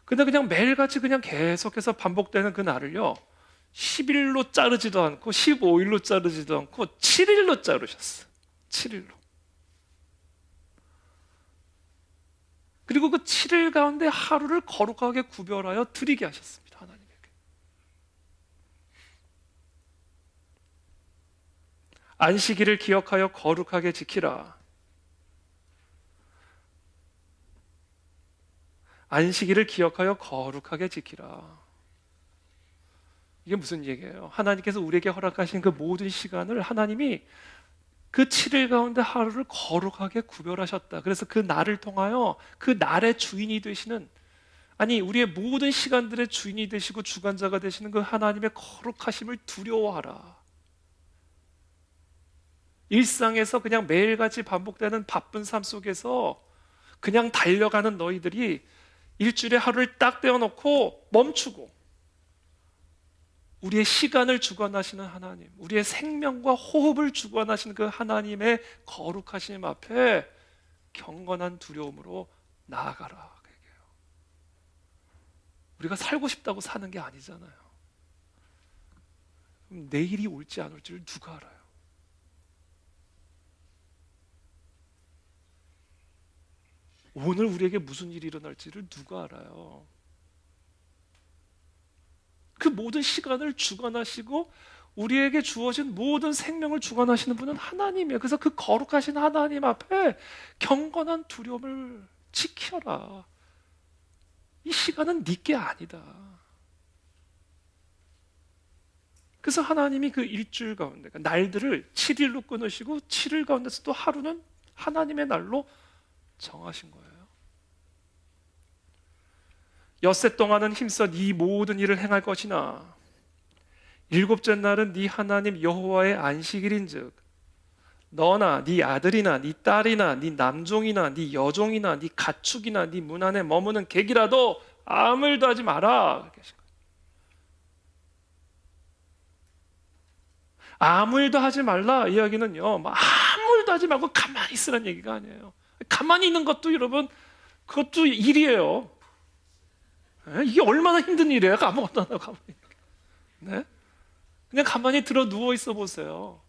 근데 그냥 매일같이 그냥 계속해서 반복되는 그 날을요, 10일로 자르지도 않고 15일로 자르지도 않고 7일로 자르셨어요. 7일로. 그리고 그 7일 가운데 하루를 거룩하게 구별하여 드리게 하셨습니다, 하나님에게. 안식일을 기억하여 거룩하게 지키라. 안식일을 기억하여 거룩하게 지키라. 이게 무슨 얘기예요? 하나님께서 우리에게 허락하신 그 모든 시간을 하나님이 그 7일 가운데 하루를 거룩하게 구별하셨다. 그래서 그 날을 통하여 그 날의 주인이 되시는, 아니 우리의 모든 시간들의 주인이 되시고 주관자가 되시는 그 하나님의 거룩하심을 두려워하라. 일상에서 그냥 매일같이 반복되는 바쁜 삶 속에서 그냥 달려가는 너희들이 일주일에 하루를 딱 떼어놓고 멈추고 우리의 시간을 주관하시는 하나님, 우리의 생명과 호흡을 주관하시는 그 하나님의 거룩하심 앞에 경건한 두려움으로 나아가라. 그 얘기예요. 우리가 살고 싶다고 사는 게 아니잖아요. 그럼 내일이 올지 안 올지를 누가 알아요? 오늘 우리에게 무슨 일이 일어날지를 누가 알아요? 그 모든 시간을 주관하시고 우리에게 주어진 모든 생명을 주관하시는 분은 하나님이에요. 그래서 그 거룩하신 하나님 앞에 경건한 두려움을 지켜라. 이 시간은 네 게 아니다. 그래서 하나님이 그 일주일 가운데 날들을 7일로 끊으시고 7일 가운데서 또 하루는 하나님의 날로 정하신 거예요. 엿새 동안은 힘써 네 모든 일을 행할 것이나 일곱째 날은 네 하나님 여호와의 안식일인즉 너나 네 아들이나 네 딸이나 네 남종이나 네 여종이나 네 가축이나 네 문 안에 머무는 객이라도 아무 일도 하지 마라. 아무 일도 하지 말라 이야기는요, 아무 일도 하지 말고 가만히 있으라는 얘기가 아니에요. 가만히 있는 것도 여러분, 그것도 일이에요. 이게 얼마나 힘든 일이에요. 아무것도 안 하고 가만히. 네? 그냥 가만히 들어 누워 있어 보세요.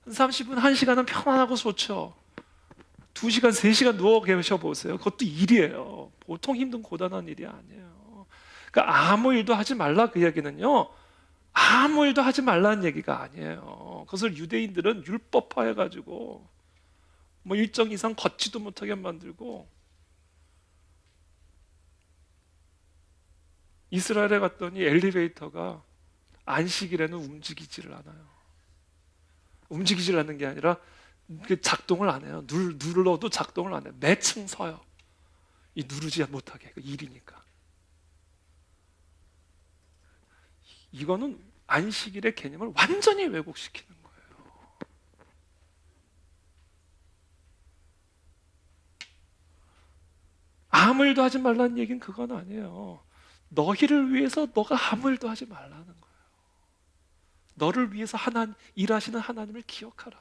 한 30분, 1시간은 편안하고 좋죠. 2시간, 3시간 누워 계셔 보세요. 그것도 일이에요. 보통 힘든 고단한 일이 아니에요. 그러니까 아무 일도 하지 말라 그 얘기는요, 아무 일도 하지 말라는 얘기가 아니에요. 그것을 유대인들은 율법화해가지고 뭐 일정 이상 걷지도 못하게 만들고, 이스라엘에 갔더니 엘리베이터가 안식일에는 움직이지를 않아요. 움직이지를 않는 게 아니라 작동을 안 해요. 눌러도 작동을 안 해요. 매층 서요. 이 누르지 못하게, 일이니까. 이거는 안식일의 개념을 완전히 왜곡시키는 거예요. 아무 일도 하지 말라는 얘기는 그건 아니에요. 너희를 위해서 너가 아무 일도 하지 말라는 거예요. 너를 위해서 일하시는 하나님을 기억하라.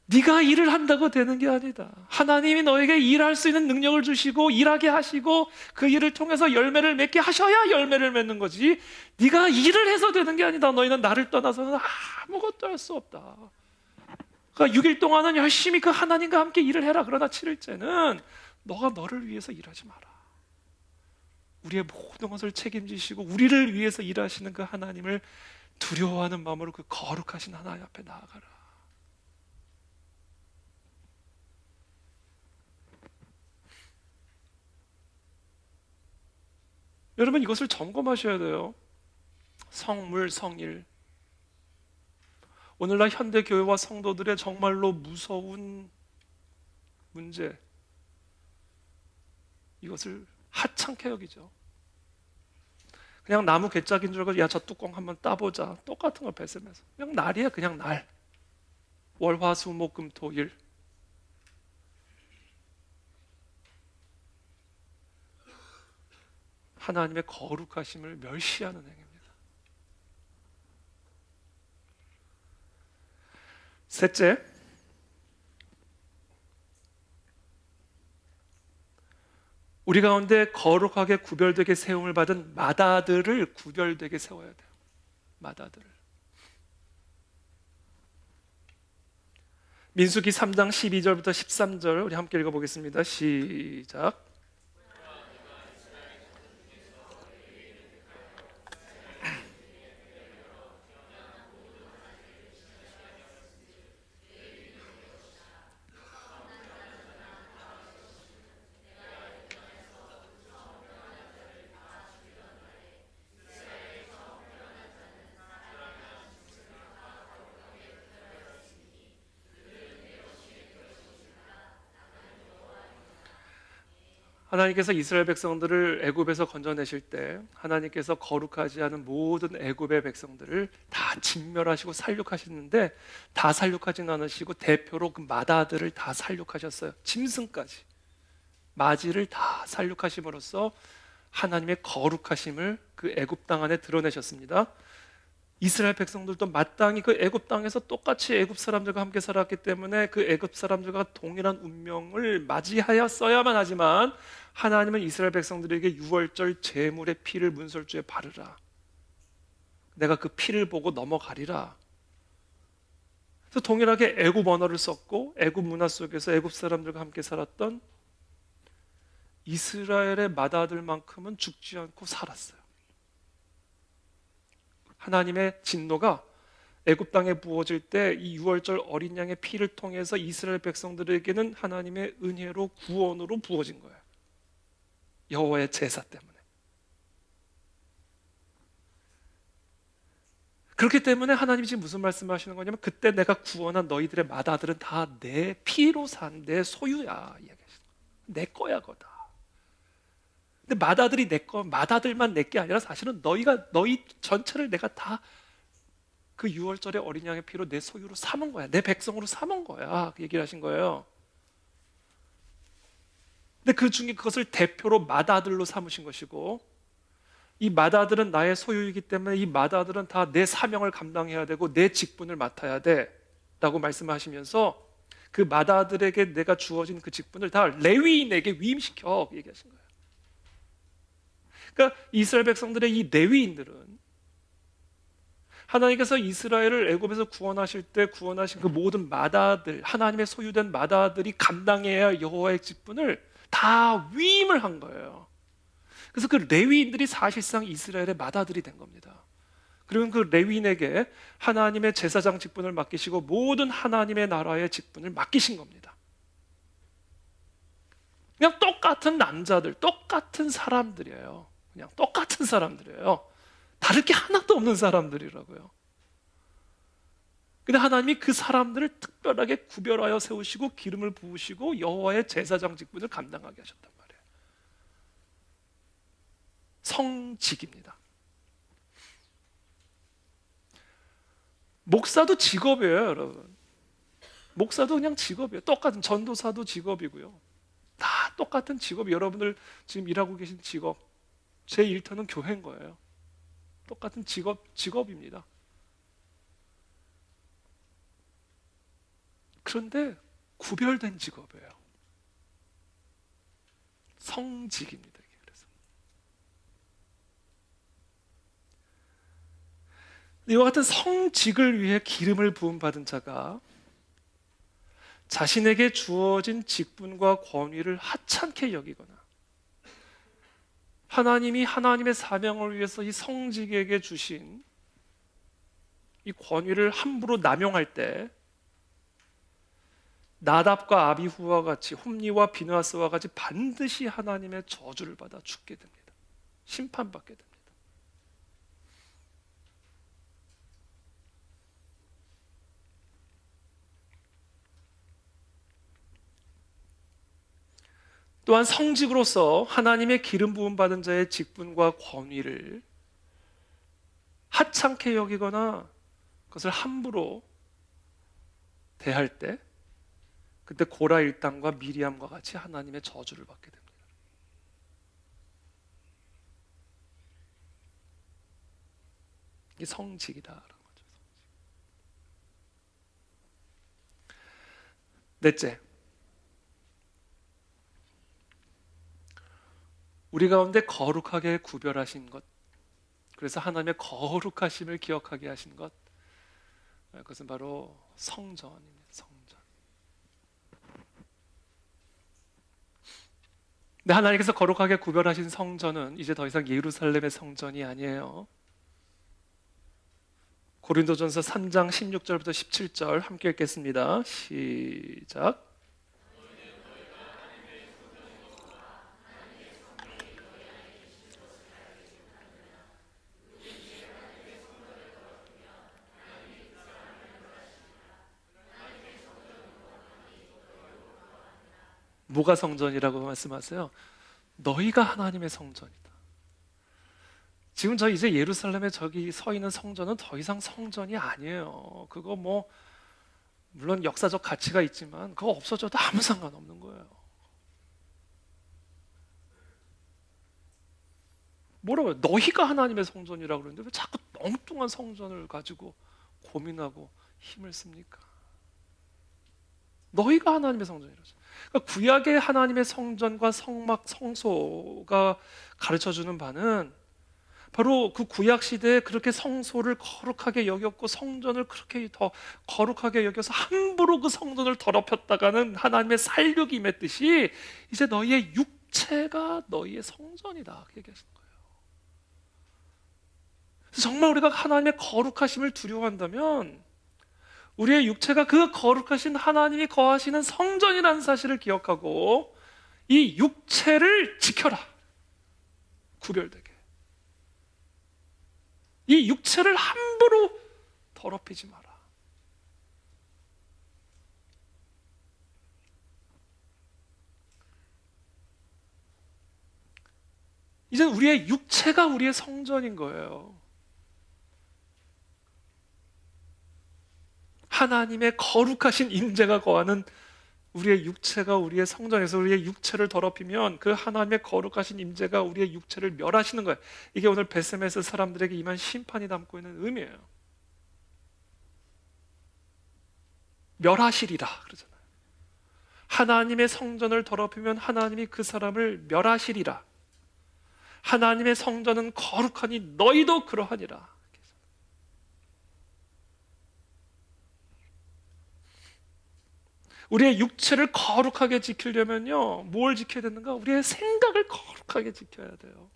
네가 일을 한다고 되는 게 아니다. 하나님이 너에게 일할 수 있는 능력을 주시고 일하게 하시고 그 일을 통해서 열매를 맺게 하셔야 열매를 맺는 거지, 네가 일을 해서 되는 게 아니다. 너희는 나를 떠나서는 아무것도 할 수 없다. 그러니까 6일 동안은 열심히 그 하나님과 함께 일을 해라. 그러나 7일째는 너가 너를 위해서 일하지 마라. 우리의 모든 것을 책임지시고 우리를 위해서 일하시는 그 하나님을 두려워하는 마음으로 그 거룩하신 하나님 앞에 나아가라. 여러분 이것을 점검하셔야 돼요. 성물, 성일. 오늘날 현대 교회와 성도들의 정말로 무서운 문제, 이것을 하찮게 여기죠. 그냥 나무 개짝인 줄 알고 야, 저 뚜껑 한번 따보자. 똑같은 거 뱉으면서 그냥 날이야, 그냥 날. 월화수목금토일. 하나님의 거룩하심을 멸시하는 행위입니다. 셋째, 우리 가운데 거룩하게 구별되게 세움을 받은 맏아들을 구별되게 세워야 돼요. 맏아들을. 민수기 3장 12절부터 13절 우리 함께 읽어보겠습니다. 시작. 하나님께서 이스라엘 백성들을 애굽에서 건져내실 때 하나님께서 거룩하지 않은 모든 애굽의 백성들을 다 진멸하시고 살육하시는데, 다 살육하지는 않으시고 대표로 그 맏아들을 다 살육하셨어요. 짐승까지 마지를 다 살육하심으로써 하나님의 거룩하심을 그 애굽 땅 안에 드러내셨습니다. 이스라엘 백성들도 마땅히 그 애굽 땅에서 똑같이 애굽 사람들과 함께 살았기 때문에 그 애굽 사람들과 동일한 운명을 맞이하였어야만 하지만, 하나님은 이스라엘 백성들에게 유월절 제물의 피를 문설주에 바르라, 내가 그 피를 보고 넘어가리라. 그래서 동일하게 애굽 언어를 썼고 애굽 문화 속에서 애굽 사람들과 함께 살았던 이스라엘의 맏아들만큼은 죽지 않고 살았어요. 하나님의 진노가 애굽 땅에 부어질 때 이 유월절 어린 양의 피를 통해서 이스라엘 백성들에게는 하나님의 은혜로 구원으로 부어진 거예요. 여호와의 제사 때문에. 그렇기 때문에 하나님이 지금 무슨 말씀을 하시는 거냐면, 그때 내가 구원한 너희들의 맏아들은 다 내 피로 산 내 소유야, 이야기하시는 거예요. 내 거야, 거다. 근데 맏아들이 내 거, 맏아들만 내 게 아니라 사실은 너희 전체를 내가 다 그 유월절의 어린 양의 피로 내 소유로 삼은 거야. 내 백성으로 삼은 거야. 그 얘기를 하신 거예요. 근데 그 중에 그것을 대표로 맏아들로 삼으신 것이고, 이 맏아들은 나의 소유이기 때문에 이 맏아들은 다 내 사명을 감당해야 되고 내 직분을 맡아야 돼 라고 말씀하시면서, 그 맏아들에게 내가 주어진 그 직분을 다 레위인에게 위임시켜 얘기하신 거예요. 그러니까 이스라엘 백성들의 이 레위인들은 하나님께서 이스라엘을 애굽에서 구원하실 때 구원하신 그 모든 맏아들, 하나님의 소유된 맏아들이 감당해야 할 여호와의 직분을 다 위임을 한 거예요. 그래서 그 레위인들이 사실상 이스라엘의 맏아들이 된 겁니다. 그리고 그 레위인에게 하나님의 제사장 직분을 맡기시고 모든 하나님의 나라의 직분을 맡기신 겁니다. 그냥 똑같은 남자들, 똑같은 사람들이에요. 그냥 똑같은 사람들이에요. 다를 게 하나도 없는 사람들이라고요. 근데 하나님이 그 사람들을 특별하게 구별하여 세우시고 기름을 부으시고 여호와의 제사장 직분을 감당하게 하셨단 말이에요. 성직입니다. 목사도 직업이에요, 여러분. 목사도 그냥 직업이에요. 똑같은, 전도사도 직업이고요. 다 똑같은 직업. 여러분들 지금 일하고 계신 직업, 제 일터는 교회인 거예요. 똑같은 직업입니다. 그런데 구별된 직업이에요. 성직입니다. 그래서 이와 같은 성직을 위해 기름을 부음 받은 자가 자신에게 주어진 직분과 권위를 하찮게 여기거나, 하나님이 하나님의 사명을 위해서 이 성직에게 주신 이 권위를 함부로 남용할 때 나답과 아비후와 같이, 홈리와 비느하스와 같이 반드시 하나님의 저주를 받아 죽게 됩니다. 심판받게 됩니다. 또한 성직으로서 하나님의 기름 부음 받은 자의 직분과 권위를 하찮게 여기거나 그것을 함부로 대할 때 그때 고라 일당과 미리암과 같이 하나님의 저주를 받게 됩니다. 이게 성직이다라는 거죠. 넷째, 우리 가운데 거룩하게 구별하신 것, 그래서 하나님의 거룩하심을 기억하게 하신 것, 그것은 바로 성전입니다. 성전. 근데 하나님께서 거룩하게 구별하신 성전은 이제 더 이상 예루살렘의 성전이 아니에요. 고린도전서 3장 16절부터 17절 함께 읽겠습니다. 시작. 뭐가 성전이라고 말씀하세요? 너희가 하나님의 성전이다. 지금 저 이제 예루살렘에 저기 서 있는 성전은 더 이상 성전이 아니에요. 그거 뭐 물론 역사적 가치가 있지만 그거 없어져도 아무 상관없는 거예요. 뭐라고요? 너희가 하나님의 성전이라고 그러는데 왜 자꾸 엉뚱한 성전을 가지고 고민하고 힘을 씁니까? 너희가 하나님의 성전이라죠. 그러니까 구약의 하나님의 성전과 성막, 성소가 가르쳐주는 바는 바로 그 구약 시대에 그렇게 성소를 거룩하게 여겼고 성전을 그렇게 더 거룩하게 여겨서 함부로 그 성전을 더럽혔다가는 하나님의 살육이 임했듯이 이제 너희의 육체가 너희의 성전이다 그 얘기하시는 거예요. 그래서 정말 우리가 하나님의 거룩하심을 두려워한다면 우리의 육체가 그 거룩하신 하나님이 거하시는 성전이라는 사실을 기억하고 이 육체를 지켜라. 구별되게. 이 육체를 함부로 더럽히지 마라. 이제 우리의 육체가 우리의 성전인 거예요. 하나님의 거룩하신 임재가 거하는 우리의 육체가 우리의 성전에서 우리의 육체를 더럽히면 그 하나님의 거룩하신 임재가 우리의 육체를 멸하시는 거예요. 이게 오늘 베세메스 사람들에게 임한 심판이 담고 있는 의미예요. 멸하시리라 그러잖아요. 하나님의 성전을 더럽히면 하나님이 그 사람을 멸하시리라. 하나님의 성전은 거룩하니 너희도 그러하니라. 우리의 육체를 거룩하게 지키려면요, 뭘 지켜야 되는가? 우리의 생각을 거룩하게 지켜야 돼요.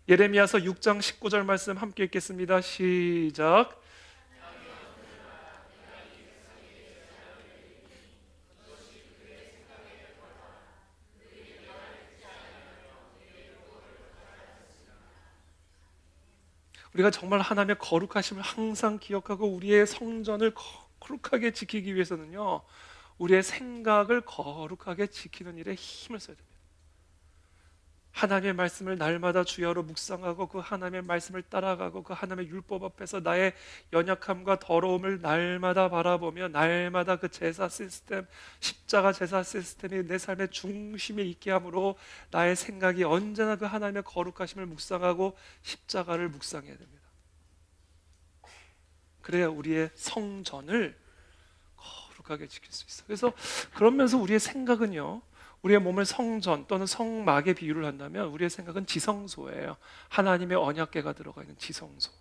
예레미야서 6장 19절 말씀 함께 읽겠습니다. 시작. 우리가 정말 하나님의 거룩하심을 항상 기억하고 우리의 성전을 거룩하게 지키기 위해서는요, 우리의 생각을 거룩하게 지키는 일에 힘을 써야 됩니다. 하나님의 말씀을 날마다 주야로 묵상하고 그 하나님의 말씀을 따라가고 그 하나님의 율법 앞에서 나의 연약함과 더러움을 날마다 바라보며 날마다 그 제사 시스템, 십자가 제사 시스템이 내 삶의 중심에 있게 함으로 나의 생각이 언제나 그 하나님의 거룩하심을 묵상하고 십자가를 묵상해야 됩니다. 그래야 우리의 성전을 거룩하게 지킬 수 있어요. 그래서 그러면서 우리의 생각은요, 우리의 몸을 성전 또는 성막에 비유를 한다면 우리의 생각은 지성소예요. 하나님의 언약궤가 들어가 있는 지성소.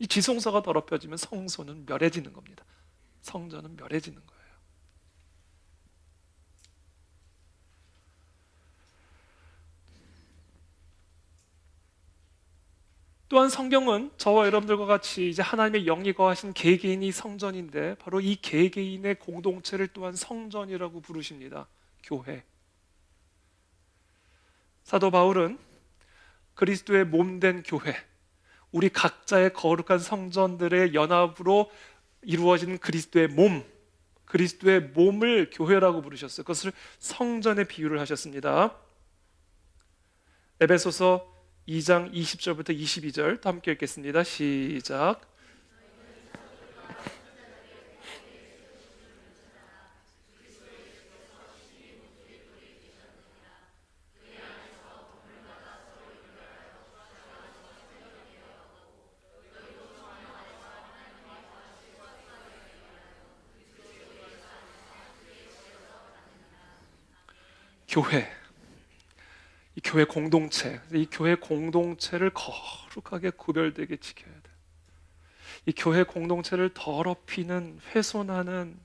이 지성소가 더럽혀지면 성소는 멸해지는 겁니다. 성전은 멸해지는 거예요. 또한 성경은 저와 여러분들과 같이 이제 하나님의 영이 거하신 개개인이 성전인데 바로 이 개개인의 공동체를 또한 성전이라고 부르십니다. 교회. 사도 바울은 그리스도의 몸된 교회, 우리 각자의 거룩한 성전들의 연합으로 이루어진 그리스도의 몸, 그리스도의 몸을 교회라고 부르셨어요. 그것을 성전에 비유를 하셨습니다. 에베소서 2장 20절부터 22절 함께 읽겠습니다. 시작. 교회, 이 교회 공동체, 이 교회 공동체를 거룩하게 구별되게 지켜야 돼. 이 교회 공동체를 더럽히는, 훼손하는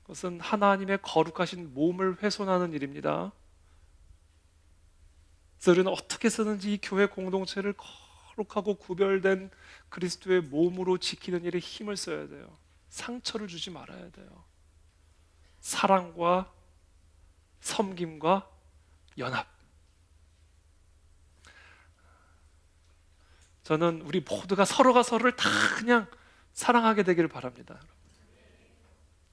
것은 하나님의 거룩하신 몸을 훼손하는 일입니다. 그래서 우리는 어떻게 쓰는지 이 교회 공동체를 거룩하고 구별된 그리스도의 몸으로 지키는 일에 힘을 써야 돼요. 상처를 주지 말아야 돼요. 사랑과 섬김과 연합. 저는 우리 모두가 서로가 서로를 다 그냥 사랑하게 되기를 바랍니다.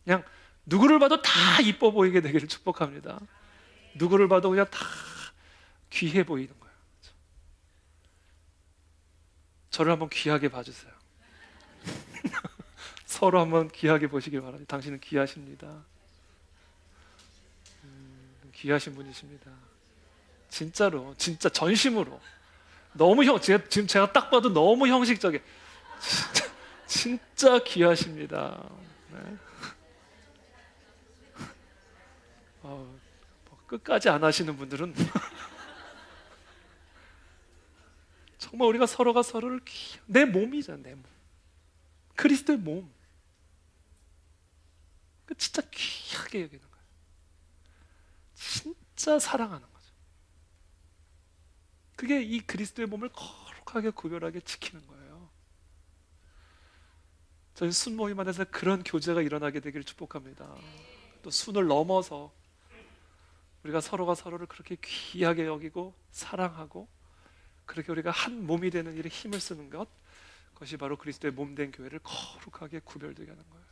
그냥 누구를 봐도 다 이뻐 보이게 되기를 축복합니다. 누구를 봐도 그냥 다 귀해 보이는 거예요. 저를 한번 귀하게 봐주세요. 서로 한번 귀하게 보시길 바랍니다. 당신은 귀하십니다. 귀하신 분이십니다. 진짜로, 진짜 전심으로. 너무 지금 제가 딱 봐도 너무 형식적이에요. 진짜 귀하십니다. 네. 끝까지 안 하시는 분들은 정말 우리가 서로가 서로를 내 몸이잖아, 내 몸. 그리스도의 몸. 진짜 귀하게 여기는 거예요. 진짜 사랑하는 거죠. 그게 이 그리스도의 몸을 거룩하게 구별하게 지키는 거예요. 저는 순모임 안에서 그런 교제가 일어나게 되기를 축복합니다. 또 순을 넘어서 우리가 서로가 서로를 그렇게 귀하게 여기고 사랑하고 그렇게 우리가 한 몸이 되는 일에 힘을 쓰는 것, 그것이 바로 그리스도의 몸된 교회를 거룩하게 구별되게 하는 거예요.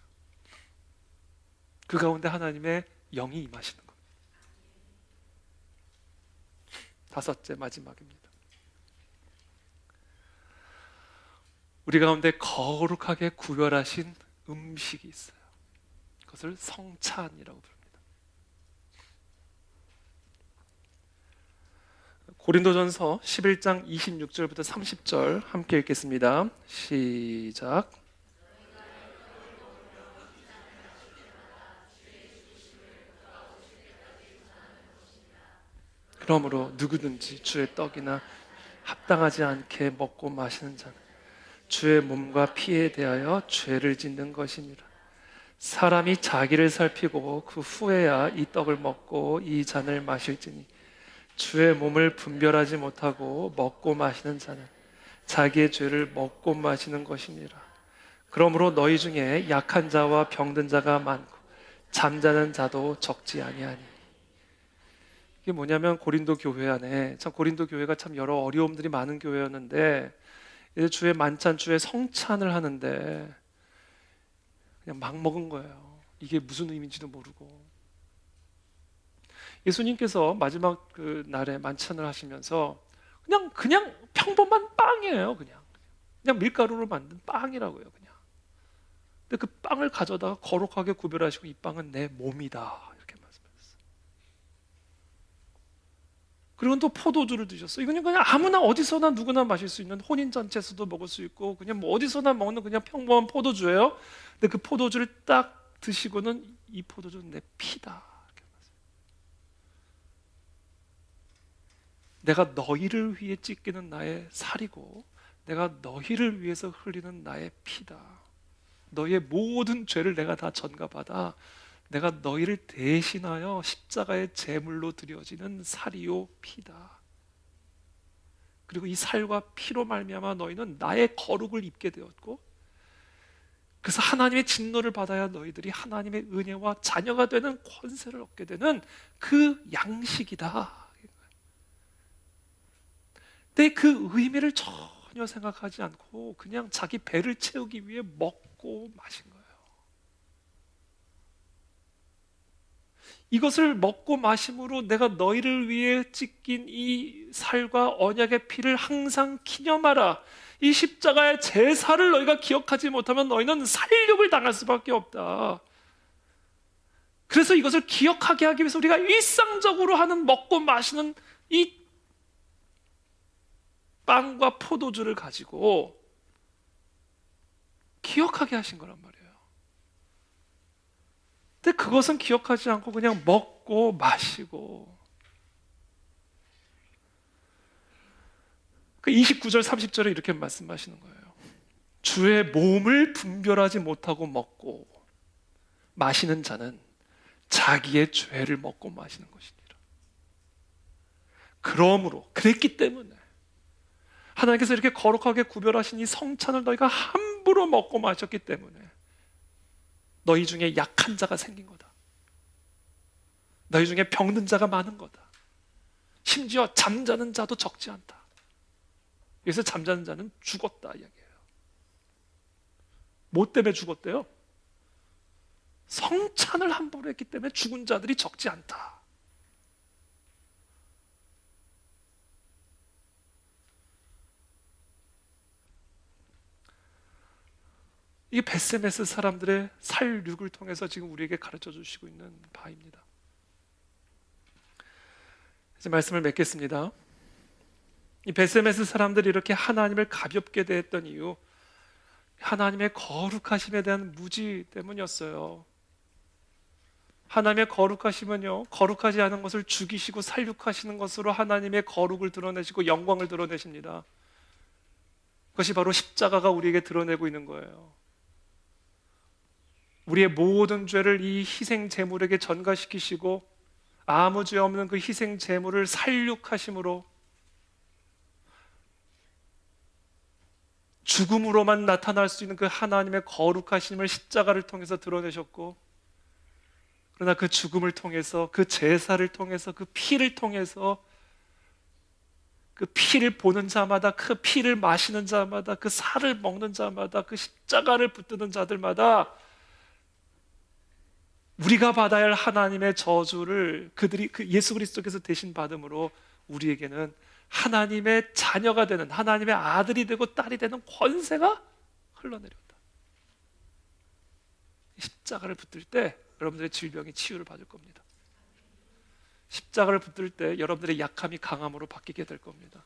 그 가운데 하나님의 영이 임하시는 겁니다. 다섯째, 마지막입니다. 우리 가운데 거룩하게 구별하신 음식이 있어요. 그것을 성찬이라고 부릅니다. 고린도전서 11장 26절부터 30절 함께 읽겠습니다. 시작. 그러므로 누구든지 주의 떡이나 합당하지 않게 먹고 마시는 자는 주의 몸과 피에 대하여 죄를 짓는 것이니라. 사람이 자기를 살피고 그 후에야 이 떡을 먹고 이 잔을 마실지니 주의 몸을 분별하지 못하고 먹고 마시는 자는 자기의 죄를 먹고 마시는 것이니라. 그러므로 너희 중에 약한 자와 병든 자가 많고 잠자는 자도 적지 아니하니. 이게 뭐냐면 고린도 교회 안에, 참 고린도 교회가 참 여러 어려움들이 많은 교회였는데 이제 주의 만찬, 주의 성찬을 하는데 그냥 막 먹은 거예요. 이게 무슨 의미인지도 모르고. 예수님께서 마지막 그 날에 만찬을 하시면서 그냥 평범한 빵이에요. 그냥 밀가루로 만든 빵이라고요. 그냥. 근데 그 빵을 가져다가 거룩하게 구별하시고 이 빵은 내 몸이다 이렇게 말씀하셨어요. 그리고 또 포도주를 드셨어요. 이거는 그냥 아무나 어디서나 누구나 마실 수 있는 혼인 잔치에서도 먹을 수 있고 그냥 뭐 어디서나 먹는 그냥 평범한 포도주예요. 근데 그 포도주를 딱 드시고는 이 포도주는 내 피다. 내가 너희를 위해 찢기는 나의 살이고 내가 너희를 위해서 흘리는 나의 피다. 너희의 모든 죄를 내가 다 전가받아 내가 너희를 대신하여 십자가의 제물로 드려지는 살이요 피다. 그리고 이 살과 피로 말미암아 너희는 나의 거룩을 입게 되었고 그래서 하나님의 진노를 받아야 너희들이 하나님의 은혜와 자녀가 되는 권세를 얻게 되는 그 양식이다. 근데 그 의미를 전혀 생각하지 않고 그냥 자기 배를 채우기 위해 먹고 마신 거예요. 이것을 먹고 마심으로 내가 너희를 위해 찢긴 이 살과 언약의 피를 항상 기념하라. 이 십자가의 제사를 너희가 기억하지 못하면 너희는 살육을 당할 수밖에 없다. 그래서 이것을 기억하게 하기 위해서 우리가 일상적으로 하는 먹고 마시는 이 빵과 포도주를 가지고 기억하게 하신 거란 말이에요. 근데 그것은 기억하지 않고 그냥 먹고 마시고, 그 29절 30절에 이렇게 말씀하시는 거예요. 주의 몸을 분별하지 못하고 먹고 마시는 자는 자기의 죄를 먹고 마시는 것이니라. 그러므로, 그랬기 때문에 하나님께서 이렇게 거룩하게 구별하신 이 성찬을 너희가 함부로 먹고 마셨기 때문에 너희 중에 약한 자가 생긴 거다. 너희 중에 병든 자가 많은 거다. 심지어 잠자는 자도 적지 않다. 여기서 잠자는 자는 죽었다 이야기해요. 뭐 때문에 죽었대요? 성찬을 함부로 했기 때문에 죽은 자들이 적지 않다. 이게 베세메스 사람들의 살육을 통해서 지금 우리에게 가르쳐 주시고 있는 바입니다. 이제 말씀을 맺겠습니다. 이 베세메스 사람들이 이렇게 하나님을 가볍게 대했던 이유, 하나님의 거룩하심에 대한 무지 때문이었어요. 하나님의 거룩하심은요, 거룩하지 않은 것을 죽이시고 살육하시는 것으로 하나님의 거룩을 드러내시고 영광을 드러내십니다. 그것이 바로 십자가가 우리에게 드러내고 있는 거예요. 우리의 모든 죄를 이 희생 제물에게 전가시키시고 아무 죄 없는 그 희생 제물을 살육하심으로 죽음으로만 나타날 수 있는 그 하나님의 거룩하심을 십자가를 통해서 드러내셨고, 그러나 그 죽음을 통해서, 그 제사를 통해서, 그 피를 통해서, 그 피를 보는 자마다, 그 피를 마시는 자마다, 그 살을 먹는 자마다, 그 십자가를 붙드는 자들마다 우리가 받아야 할 하나님의 저주를 그들이 그 예수 그리스도께서 대신 받음으로 우리에게는 하나님의 자녀가 되는, 하나님의 아들이 되고 딸이 되는 권세가 흘러내렸다. 십자가를 붙들 때 여러분들의 질병이 치유를 받을 겁니다. 십자가를 붙들 때 여러분들의 약함이 강함으로 바뀌게 될 겁니다.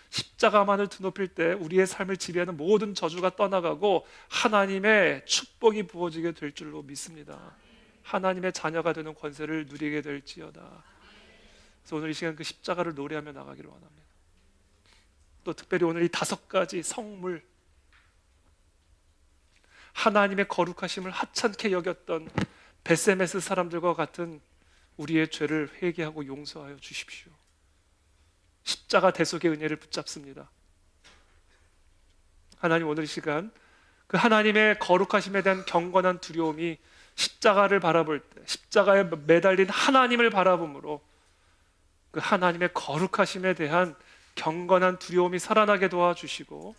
십자가만을 드높일 때 우리의 삶을 지배하는 모든 저주가 떠나가고 하나님의 축복이 부어지게 될 줄로 믿습니다. 하나님의 자녀가 되는 권세를 누리게 될지어다. 그래서 오늘 이 시간 그 십자가를 노래하며 나가기를 원합니다. 또 특별히 오늘 이 5가지 성물, 하나님의 거룩하심을 하찮게 여겼던 베세메스 사람들과 같은 우리의 죄를 회개하고 용서하여 주십시오. 십자가 대속의 은혜를 붙잡습니다. 하나님, 오늘 이 시간 그 하나님의 거룩하심에 대한 경건한 두려움이 십자가를 바라볼 때, 십자가에 매달린 하나님을 바라봄으로 그 하나님의 거룩하심에 대한 경건한 두려움이 살아나게 도와주시고,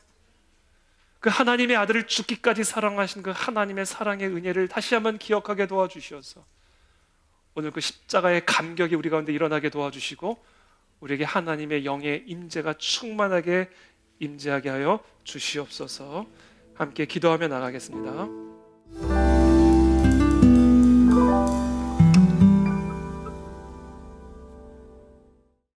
그 하나님의 아들을 죽기까지 사랑하신 그 하나님의 사랑의 은혜를 다시 한번 기억하게 도와주셔서 오늘 그 십자가의 감격이 우리 가운데 일어나게 도와주시고 우리에게 하나님의 영의 임재가 충만하게 임재하게 하여 주시옵소서. 함께 기도하며 나가겠습니다.